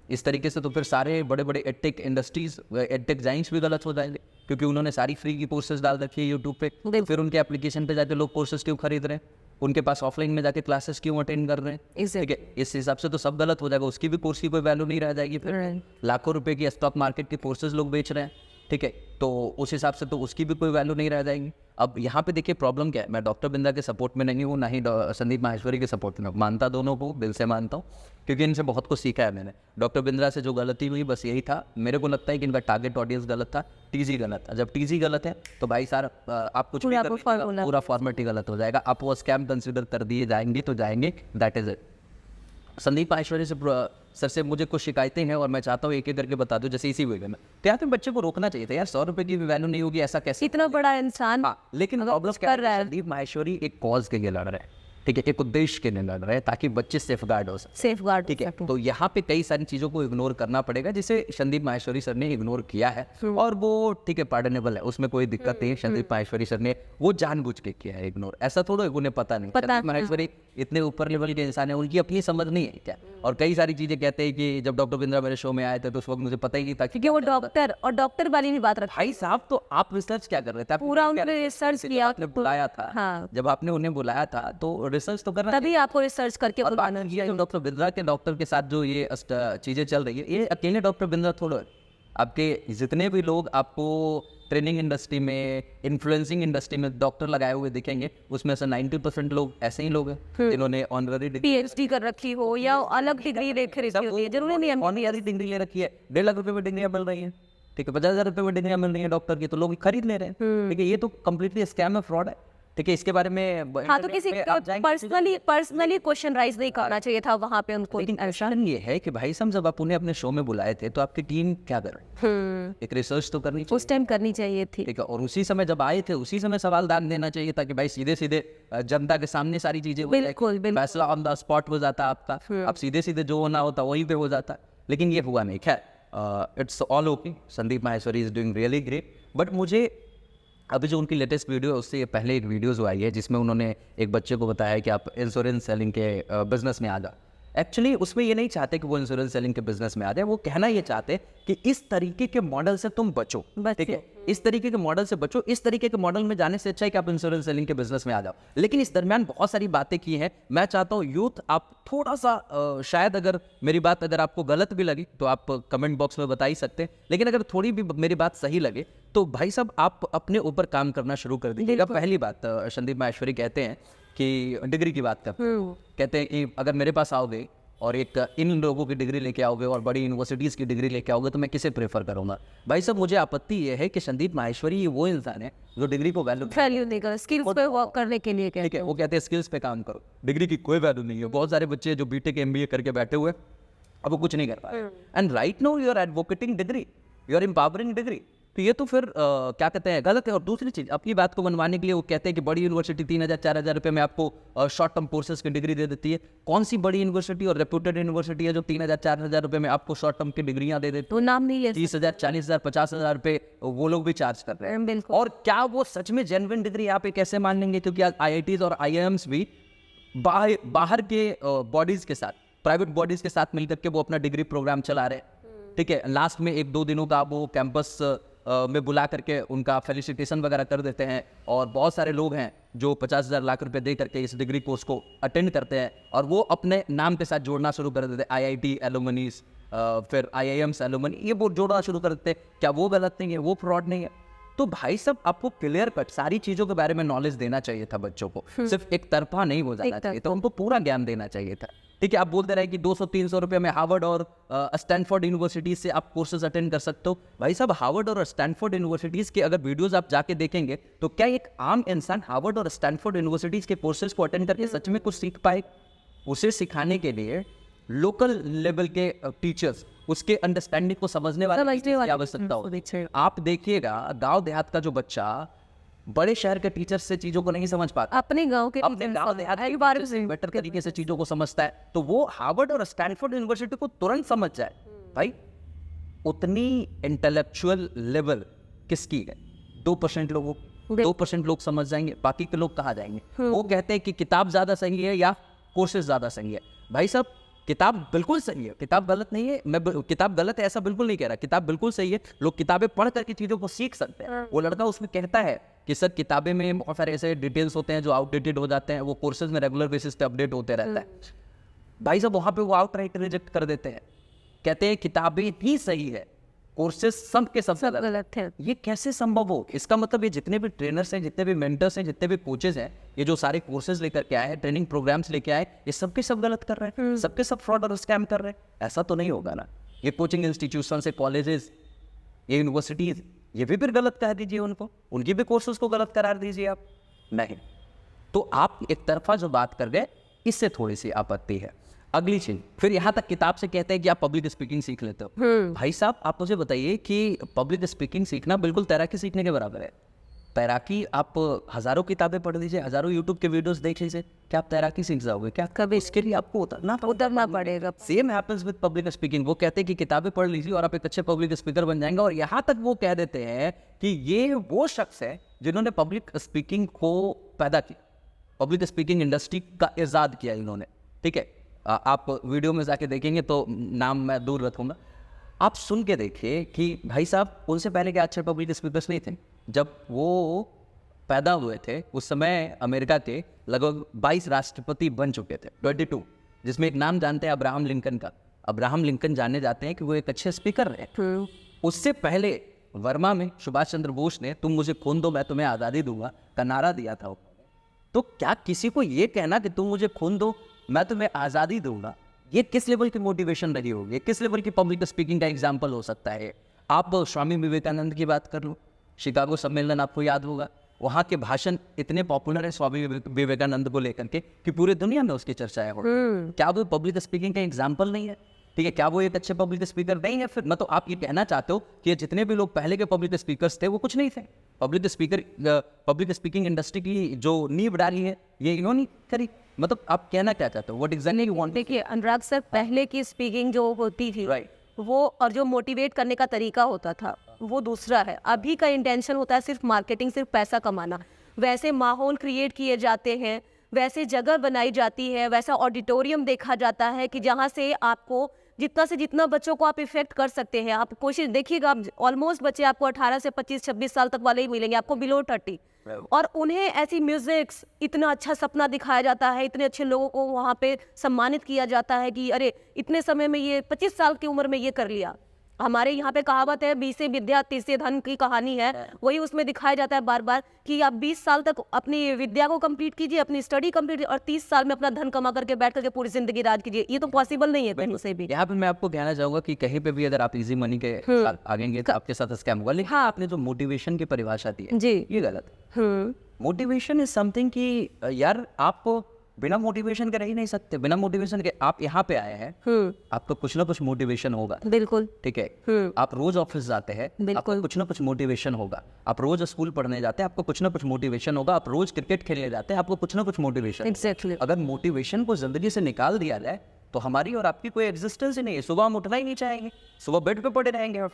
इस तरीके से तो फिर सारे बड़े बड़े एडटेक इंडस्ट्रीज, एडटेक जाइंट्स भी गलत हो जाएंगे, क्योंकि उन्होंने सारी फ्री की कोर्सेज डाल रखी है यूट्यूब पे, फिर उनके एप्लीकेशन पे जाके लोग कोर्सेज क्यों खरीद रहे हैं, उनके पास ऑफलाइन में जाके क्लासेस क्यों अटेंड कर रहे हैं? ठीक है, इस हिसाब से तो सब गलत हो जाएगा, उसकी भी कोर्स की कोई वैल्यू नहीं रह जाएगी। फिर लाखों रुपए की स्टॉक मार्केट के कोर्सेज लोग बेच रहे हैं, ठीक है, तो उस हिसाब से तो उसकी भी कोई वैल्यू नहीं रह जाएगी। अब यहाँ पे देखिए प्रॉब्लम क्या है, मैं डॉक्टर बिंद्रा के सपोर्ट में नहीं हूँ, ना ही संदीप माहेश्वरी के सपोर्ट में, मानता दोनों को, दिल से मानता हूँ, क्योंकि इनसे बहुत कुछ सीखा है मैंने। डॉक्टर बिंद्रा से जो गलती हुई बस यही था, मेरे को लगता है कि इनका टारगेट ऑडियंस गलत था, टीजी गलत था। जब टीजी गलत है तो भाई सारा आप कुछ पूरा फॉर्मेट ही गलत हो जाएगा, आप वो स्कैम कंसिडर कर दिए जाएंगे तो जाएंगे, that is it. Sandeep Maheshwari से सर से मुझे कुछ शिकायतें हैं और मैं चाहता हूँ एक एक करके बता दूं, जैसे इसी वे में तो यहाँ पे बच्चे को रोकना चाहिए था यार, 100 रुपए की भी वैल्यू नहीं होगी, ऐसा कैसे? इतना बड़ा इंसान। हाँ, लेकिन प्रॉब्लम क्या है, संदीप माहेश्वरी एक कॉज के लिए लड़ रहे हैं, ठीक है, एक उद्देश्य के लिए लड़ रहे हैं ताकि बच्चे सेफगार्ड हो सके, सेफगार्ड, ठीक है। तो यहाँ पे कई सारी चीज़ों को इग्नोर करना पड़ेगा, जिसे संदीप माहेश्वरी सर ने इग्नोर किया है, और वो ठीक है, पार्डनेबल है, उसमें कोई दिक्कत नहीं है। संदीप माहेश्वरी सर ने वो जानबूझ के किया है इग्नोर, ऐसा थोड़ा उन्हें पता नहीं। संदीप माहेश्वरी इतने ऊपर लेवल के इंसान है, उनकी अपनी समझ नहीं है क्या, और कई सारी चीजें कहते हैं कि जब डॉक्टर बिंद्रा मेरे शो में आए थे तो उस वक्त मुझे पता ही नहीं था, क्योंकि वो डॉक्टर और डॉक्टर वाली भी बात रखी। भाई साहब, तो आप रिसर्च क्या कर रहे थे? पूरा उन्होंने रिसर्च किया, आपने बुलाया था। हाँ। जब आपने उन्हें बुलाया था तो रिसर्च तो करना, तभी आपको रिसर्च करके बुलाना किया। जो डॉक्टर बिंद्रा के डॉक्टर के साथ जो ये चीजें चल रही है, ये अकेले डॉक्टर बिंद्रा थोड़ा, आपके जितने भी लोग आपको ट्रेनिंग इंडस्ट्री में, इन्फ्लुएंसिंग इंडस्ट्री में डॉक्टर लगाए हुए दिखेंगे, उसमें से 90% लोग ऐसे ही लोग हैं जिन्होंने ऑनररी डिग्री पीएचडी कर रखी हो या अलग डिग्री लेकर रखी होती है, जरूरी नहीं ऑनररी डिग्री ले रखी है। 1.5 लाख रुपए में डिग्रियां मिल रही हैं, ठीक है, 50,000 रुपए में डिग्रियां मिल रही है डॉक्टर की, तो लोग खरीद ले रहे हैं। ठीक है, ये तो कम्प्लीटली स्कैम है, फ्रॉड है। ठीक है, इसके बारे में हाँ, तो किसी पर्सनली क्वेश्चन राइज नहीं करना चाहिए था वहाँ पे उनको। लेकिन क्वेश्चन ये है कि भाई साहब जब आप उन्हें अपने शो में बुलाए थे तो आपकी टीम क्या कर रही है? एक रिसर्च तो करनी चाहिए, उस टाइम करनी चाहिए थी। ठीक है, और उसी समय जब आए थे उसी समय सवाल दान देना चाहिए था कि भाई सीधे सीधे जनता के सामने सारी चीजें हो जाए, बिल्कुल, बिल्कुल। फैसला ऑन द स्पॉट हो जाता आपका, अब सीधे सीधे जो होना होता वहीं पे हो जाता, लेकिन ये हुआ नहीं। खैर it's all okay, Sandeep Maheshwari is doing really great. But मुझे अभी जो उनकी लेटेस्ट वीडियो है उससे पहले एक वीडियो जो आई है जिसमें उन्होंने एक बच्चे को बताया कि आप इंश्योरेंस सेलिंग के बिजनेस में आ जाओ। एक्चुअली उसमें ये नहीं चाहते कि वो इंश्योरेंस सेलिंग के बिजनेस में आ जाए, वो कहना ये चाहते कि इस तरीके के मॉडल से तुम बचो, ठीक है, इस तरीके के मॉडल से बचो, इस तरीके के मॉडल में जाने से अच्छा है कि आप इंश्योरेंस सेलिंग के बिजनेस में आ जाओ। लेकिन इस दरमियान बहुत सारी बातें की हैं। मैं चाहता हूँ यूथ आप थोड़ा सा शायद अगर मेरी बात अगर आपको गलत भी लगी तो आप कमेंट बॉक्स में बता ही सकते हैं, लेकिन अगर थोड़ी भी मेरी बात सही लगे तो भाई साहब आप अपने ऊपर काम करना शुरू कर दीजिएगा। पहली बात, संदीप माहेश्वरी कहते हैं कि डिग्री की बात करते हैं, कहते हैं कि अगर मेरे पास आओगे और एक इन लोगों की डिग्री लेके आओगे और बड़ी यूनिवर्सिटीज़ की डिग्री लेके आओगे तो मैं किसे प्रेफर करूंगा? भाई साहब मुझे आपत्ति ये है कि संदीप माहेश्वरी ये वो इंसान है जो डिग्री को वैल्यू नहीं कर, स्किल्स पे वर्क करने के लिए ठीक है, वो कहते हैं स्किल्स पे काम करो, डिग्री की कोई वैल्यू नहीं है। बहुत सारे बच्चे जो बीटेक एमबीए करके बैठे हुए अब वो कुछ नहीं कर पाए, and right now you are advocating degree, you are empowering degree, तो ये तो फिर क्या कहते हैं गलत है। और दूसरी चीज़, अपनी बात को मनवाने के लिए वो कहते हैं कि बड़ी यूनिवर्सिटी 3,000-4,000 रुपये में आपको शॉर्ट टर्म कोर्सेज की डिग्री दे देती है। कौन सी बड़ी यूनिवर्सिटी और रेप्यूटेड यूनिवर्सिटी है जो 3,000-4,000 रुपये में आपको शॉर्ट टर्म की डिग्रियां दे देती तो नाम नहीं ले 30,000, 40,000, 50,000 रुपये वो लोग भी चार्ज कर रहे हैं। बिल्कुल। और क्या वो सच में जेन्युइन डिग्री आप कैसे मान लेंगे? क्योंकि आज IITs और IIMs भी बाहर के बॉडीज के साथ, प्राइवेट बॉडीज के साथ मिलकर के वो अपना डिग्री प्रोग्राम चला रहे हैं। ठीक है, लास्ट में 1-2 दिनों का वो कैंपस में बुला करके उनका फेलिसिटेशन वगैरह कर देते हैं, और बहुत सारे लोग हैं जो 50,000 लाख रुपए दे करके इस डिग्री कोर्स को अटेंड करते हैं और वो अपने नाम के साथ जोड़ना शुरू कर देते हैं, IIT एलुमनीज, फिर IIMs एलुमनी, ये वो जोड़ना शुरू कर देते हैं। क्या वो गलत नहीं है? वो फ्रॉड नहीं है? तो भाई साहब आपको क्लियर कट सारी चीज़ों के बारे में नॉलेज देना चाहिए था बच्चों को, सिर्फ एक तरफा नहीं हो जाना चाहिए था, उनको पूरा ज्ञान देना चाहिए था। ठीक है, आप बोलते रहे कि 200-300 रुपये में हार्वर्ड और स्टैनफोर्ड यूनिवर्सिटीज़ से आप कोर्सेज अटेंड कर सकते हो। भाई साहब हार्वर्ड और स्टैनफोर्ड यूनिवर्सिटीज़ के अगर वीडियोस आप जाके देखेंगे तो क्या एक आम इंसान हार्वर्ड और स्टैनफोर्ड यूनिवर्सिटीज़ के कोर्सेज को अटेंड करके सच में कुछ सीख पाए? उसे सिखाने के लिए लोकल लेवल के टीचर्स, उसके अंडरस्टैंडिंग को समझने वाले की आवश्यकता होती है। आप देखिएगा गांव देहात का जो बच्चा बड़े शहर के टीचर से चीजों को नहीं समझ पाता, अपने गांव के देहात के बारे में बेटर तरीके से चीजों को समझता है, तो वो हार्वर्ड और स्टैनफोर्ड यूनिवर्सिटी को तुरंत समझ जाए। भाई उतनी इंटेलेक्चुअल लेवल किसकी है? 2% लोगों 2% लोग समझ जाएंगे, बाकी के लोग कहाँ जाएंगे? वो कहते हैं कि किताब ज्यादा सही है या कोर्सेज ज्यादा सही है। भाई साहब किताब बिल्कुल सही है, किताब गलत नहीं है, मैं किताब गलत है ऐसा बिल्कुल नहीं कह रहा, किताब बिल्कुल सही है, लोग किताबें पढ़ करके चीज़ों को सीख सकते हैं। वो लड़का उसमें कहता है कि सर किताबें में बहुत सारे ऐसे डिटेल्स होते हैं जो आउटडेटेड हो जाते हैं, वो कोर्सेज में रेगुलर बेसिस पे अपडेट होते रहता है। भाई साहब वहाँ पे वो आउटराइट रिजेक्ट कर देते हैं, कहते हैं किताबें ही सही है, कोर्सेज सब के सब गलत है। ये कैसे संभव हो? इसका मतलब ये जितने भी ट्रेनर्स हैं, जितने भी मेंटर्स हैं, जितने भी कोचेज हैं, ये जो सारे कोर्सेज लेकर के आए हैं, ट्रेनिंग प्रोग्राम्स लेके आए, ये सबके सब गलत कर रहे हैं, सबके सब फ्रॉड और स्कैम कर रहे हैं। ऐसा तो नहीं होगा ना? ये कोचिंग इंस्टीट्यूशन से कॉलेजेस, ये यूनिवर्सिटीज, ये भी फिर गलत कह दीजिए उनको, उनकी भी कोर्सेज को गलत करार दीजिए आप। नहीं, तो आप एक तरफा जो बात कर गए, इससे थोड़ी सी आपत्ति है। अगली चीज, फिर यहाँ तक किताब से कहते हैं कि आप पब्लिक स्पीकिंग सीख लेते हो। भाई साहब आप मुझे बताइए कि पब्लिक स्पीकिंग सीखना बिल्कुल तैराकी सीखने के बराबर है। तैराकी आप हजारों किताबें पढ़ लीजिए, हजारों यूट्यूब के वीडियोस देख लीजिए, क्या आप तैराकी सीख जाओगे? क्या कभी इसके लिए आपको उतरना पड़ेगा। Same happens with public speaking. वो कहते हैं कि किताबें पढ़ लीजिए और आप एक अच्छे पब्लिक स्पीकर बन जाएंगे, और यहाँ तक वो कह देते हैं कि ये वो शख्स है जिन्होंने पब्लिक स्पीकिंग को पैदा किया, पब्लिक स्पीकिंग इंडस्ट्री का इजाद किया इन्होंने। ठीक है, आप वीडियो में जाके देखेंगे तो नाम मैं दूर रखूंगा, आप सुन के देखिए कि भाई साहब उनसे पहले के अच्छे पब्लिक स्पीकर्स नहीं थे। जब वो पैदा हुए थे उस समय अमेरिका के लगभग 22 राष्ट्रपति बन चुके थे, 22, जिसमें एक नाम जानते हैं अब्राहम लिंकन का। अब्राहम लिंकन जाने जाते हैं कि वो एक अच्छे स्पीकर रहे। उससे पहले वर्मा में सुभाष चंद्र बोस ने तुम मुझे खून दो मैं तुम्हें आज़ादी दूंगा का नारा दिया था। तो क्या किसी को ये कहना कि तुम मुझे खून दो मैं तुम्हें आज़ादी दूंगा, ये किस लेवल की मोटिवेशन रही होगी, किस लेवल की पब्लिक स्पीकिंग का एग्जाम्पल हो सकता है। आप स्वामी विवेकानंद की बात कर लो, शिकागो सम्मेलन आपको याद होगा, वहाँ के भाषण इतने पॉपुलर है स्वामी विवेकानंद को लेकर के कि पूरी दुनिया में उसकी चर्चाएं हो। क्या वो पब्लिक स्पीकिंग का एग्जाम्पल नहीं है? ठीक है, क्या वो एक अच्छे पब्लिक स्पीकर नहीं है? फिर मतलब आप ये कहना चाहते हो कि जितने भी लोग पहले के पब्लिक स्पीकर्स थे वो कुछ नहीं थे? पब्लिक स्पीकिंग इंडस्ट्री की जो नींव डाली है ये इन्होंने करी। मतलब आप कहना क्या चाहते हो? What exactly you want? देखिए अनुराग सर, पहले की स्पीकिंग जो होती थी Right. वो और जो मोटिवेट करने का तरीका होता था वो दूसरा है। अभी का इंटेंशन होता है सिर्फ मार्केटिंग, सिर्फ पैसा कमाना। वैसे माहौल क्रिएट किए जाते हैं, वैसे जगह बनाई जाती है, वैसा ऑडिटोरियम देखा जाता है कि जहाँ से आपको जितना से जितना बच्चों को आप इफेक्ट कर सकते हैं। आप कोशिश देखिएगा, आप ऑलमोस्ट बच्चे आपको 18 से 25-26 साल तक वाले ही मिलेंगे, आपको बिलो 30। और उन्हें ऐसी म्यूजिक्स, इतना अच्छा सपना दिखाया जाता है, इतने अच्छे लोगों को वहाँ पे सम्मानित किया जाता है कि अरे इतने समय में ये 25 साल की उम्र में ये कर लिया। हमारे यहाँ पे कहावत है 20 विद्या 30 धन की कहानी है, वही उसमें दिखाया जाता है बार बार कि आप 20 साल तक अपनी विद्या को कंप्लीट कीजिए, अपनी स्टडी कंप्लीट, और 30 साल में अपना धन कमा करके बैठ करके पूरी जिंदगी राज कीजिए। ये तो पॉसिबल नहीं है कहीं से भी। यहाँ पे मैं आपको कहना चाहूंगा कि कहीं पे भी अगर आप इजी मनी के साथ आगेंगे तो आपके साथ स्कैम होगा। लेकिन आपने जो मोटिवेशन की परिभाषा दी है जी, ये गलत है। मोटिवेशन इज समथिंग कि यार आप बिना मोटिवेशन के रह ही नहीं सकते। बिना मोटिवेशन के आप यहाँ पे आए हैं, आपको कुछ ना कुछ मोटिवेशन होगा। बिल्कुल, ठीक है, आप रोज ऑफिस जाते हैं, आपको कुछ ना कुछ मोटिवेशन होगा। आप रोज स्कूल पढ़ने जाते हैं, आपको कुछ ना कुछ मोटिवेशन होगा। आप रोज क्रिकेट खेलने जाते हैं, आपको कुछ ना कुछ मोटिवेशन। एग्जैक्टली। अगर मोटिवेशन को जिंदगी से निकाल दिया जाए तो हमारी और आपकी कोई एग्जिस्टेंस ही नहीं है। सुबह हम उठना ही नहीं चाहेंगे, सुबह बेड पे पड़े रहेंगे।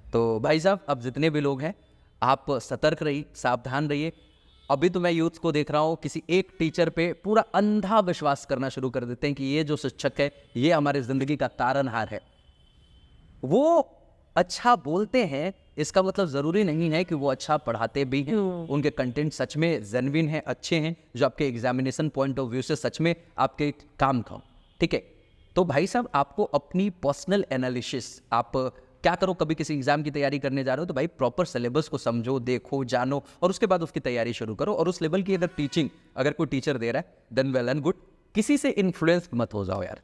तो भाई साहब, अब जितने भी लोग हैं आप सतर्क रहिए, सावधान रहिए। अभी तो मैं यूथ को देख रहा हूँ किसी एक टीचर पे पूरा अंधा विश्वास करना शुरू कर देते हैं कि ये जो शिक्षक है ये हमारी जिंदगी का तारनहार है। वो अच्छा बोलते हैं इसका मतलब जरूरी नहीं है कि वो अच्छा पढ़ाते भी हैं। उनके कंटेंट सच में जेन्युइन है, अच्छे हैं, जो आपके एग्जामिनेशन पॉइंट ऑफ व्यू से सच में आपके काम का। ठीक है, तो भाई साहब आपको अपनी पर्सनल एनालिसिस, आप क्या करो, कभी किसी एग्जाम की तैयारी करने जा रहे हो तो भाई प्रॉपर सिलेबस को समझो, देखो, जानो और उसके बाद उसकी तैयारी शुरू करो। और उस लेवल की अगर टीचिंग अगर कोई टीचर दे रहा है देन वेल एंड गुड। किसी से इन्फ्लुएंस मत हो जाओ यार।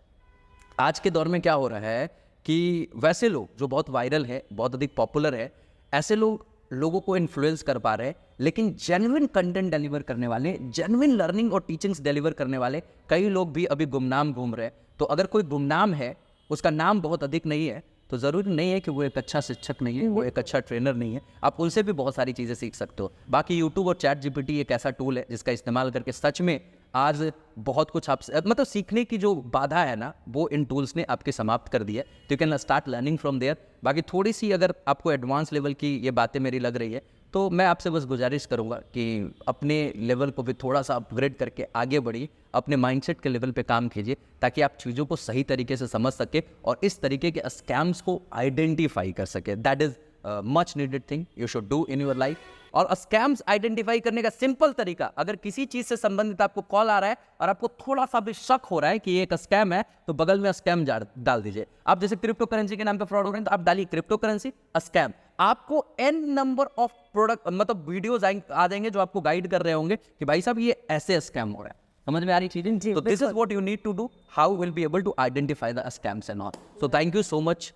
आज के दौर में क्या हो रहा है कि वैसे लोग जो बहुत वायरल है, बहुत अधिक पॉपुलर है, ऐसे लोग लोगों को इन्फ्लुएंस कर पा रहे हैं, लेकिन जेन्युइन कंटेंट डिलीवर करने वाले, जेन्युइन लर्निंग और टीचिंग्स डिलीवर करने वाले कई लोग भी अभी गुमनाम घूम रहे हैं। तो अगर कोई गुमनाम है, उसका नाम बहुत अधिक नहीं है, तो ज़रूरी नहीं है कि वो एक अच्छा शिक्षक नहीं है, वो एक अच्छा ट्रेनर नहीं है। आप उनसे भी बहुत सारी चीज़ें सीख सकते हो। बाकी यूट्यूब और चैट जीपीटी एक ऐसा टूल है जिसका इस्तेमाल करके सच में आज बहुत कुछ आप मतलब सीखने की जो बाधा है ना, वो इन टूल्स ने आपके समाप्त कर दी है। तो you can start learning from there. बाकी थोड़ी सी अगर आपको एडवांस लेवल की ये बातें मेरी लग रही है तो मैं आपसे बस गुजारिश करूंगा कि अपने लेवल को भी थोड़ा सा अपग्रेड करके आगे बढ़िए, अपने माइंडसेट के लेवल पे काम कीजिए ताकि आप चीज़ों को सही तरीके से समझ सके और इस तरीके के स्कैम्स को आइडेंटिफाई कर सके। That is much needed thing you should do in your life. और स्कैम्स आइडेंटिफाई करने का सिंपल तरीका, अगर किसी चीज़ से संबंधित आपको कॉल आ रहा है और आपको थोड़ा सा भी शक हो रहा है कि ये एक स्कैम है, तो बगल में स्कैम डाल दीजिए। आप जैसे क्रिप्टो करेंसी के नाम पे फ्रॉड हो रहे हैं तो आप डालिए क्रिप्टो करेंसी स्कैम। आपको n नंबर ऑफ प्रोडक्ट मतलब वीडियोज आ जाएंगे जो आपको गाइड कर रहे होंगे कि भाई साहब ये ऐसे स्कैम हो रहा है। समझ में आ रही चीजें? तो this is what you need to do, how will be able to identify the scams and all. So thank you so much,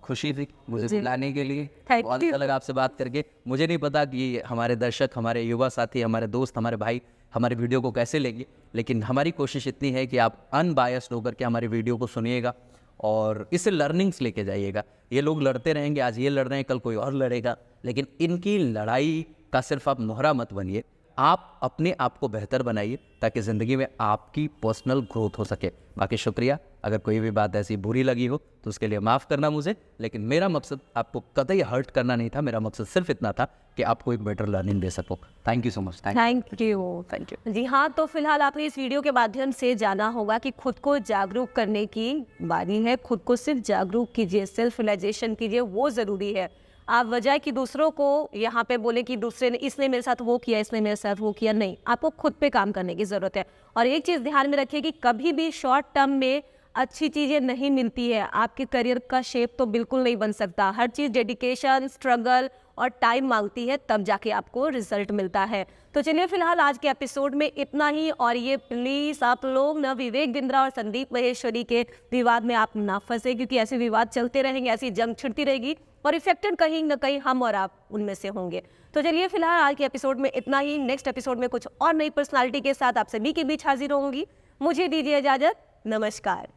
खुशी थी मुझे बुलाने के लिए, बहुत अच्छा लगा आपसे बात करके। मुझे नहीं पता कि हमारे दर्शक, हमारे युवा साथी, हमारे दोस्त, हमारे भाई हमारे वीडियो को कैसे लेंगे, लेकिन हमारी कोशिश इतनी है कि आप अनबायस्ड होकर के हमारे वीडियो को सुनिएगा और इससे लर्निंग्स लेके जाइएगा। ये लोग लड़ते रहेंगे, आज ये लड़ रहे हैं, कल कोई और लड़ेगा, लेकिन इनकी लड़ाई का सिर्फ आप मोहरा मत बनिए। आप अपने आप को बेहतर बनाइए ताकि ज़िंदगी में आपकी पर्सनल ग्रोथ हो सके। बाकी शुक्रिया, अगर कोई भी बात ऐसी बुरी लगी हो तो उसके लिए माफ़ करना मुझे, लेकिन मेरा मकसद आपको कतई हर्ट करना नहीं था। मेरा मकसद सिर्फ इतना था कि आपको एक बेटर लर्निंग दे सको। Thank you so much. Thank you. जी हाँ, तो फिलहाल आपने इस वीडियो के माध्यम से जाना होगा कि खुद को जागरूक करने की बारी है। खुद को सिर्फ जागरूक कीजिए, सेल्फ रियलाइजेशन कीजिए, वो ज़रूरी है। आप वजह कि दूसरों को यहाँ पे बोले कि दूसरे ने, इसने मेरे साथ वो किया, इसने मेरे साथ वो किया, नहीं, आपको खुद पे काम करने की ज़रूरत है। और एक चीज़ ध्यान में रखिए कि कभी भी शॉर्ट टर्म में अच्छी चीज़ें नहीं मिलती है, आपके करियर का शेप तो बिल्कुल नहीं बन सकता। हर चीज़ डेडिकेशन, स्ट्रगल और टाइम मांगती है, तब जाके आपको रिजल्ट मिलता है। तो चलिए फिलहाल आज के एपिसोड में इतना ही, और ये प्लीज़ आप लोग ना विवेक बिंद्रा और संदीप महेश्वरी के विवाद में आप ना फंसे, क्योंकि ऐसे विवाद चलते रहेंगे, ऐसी जंग छिड़ती रहेगी और इफेक्टेड कहीं ना कहीं हम और आप उनमें से होंगे। तो चलिए फिलहाल आज के एपिसोड में इतना ही। नेक्स्ट एपिसोड में कुछ और नई पर्सनालिटी के साथ आप सभी के बीच हाजिर होंगी। मुझे दीजिए इजाज़त, नमस्कार।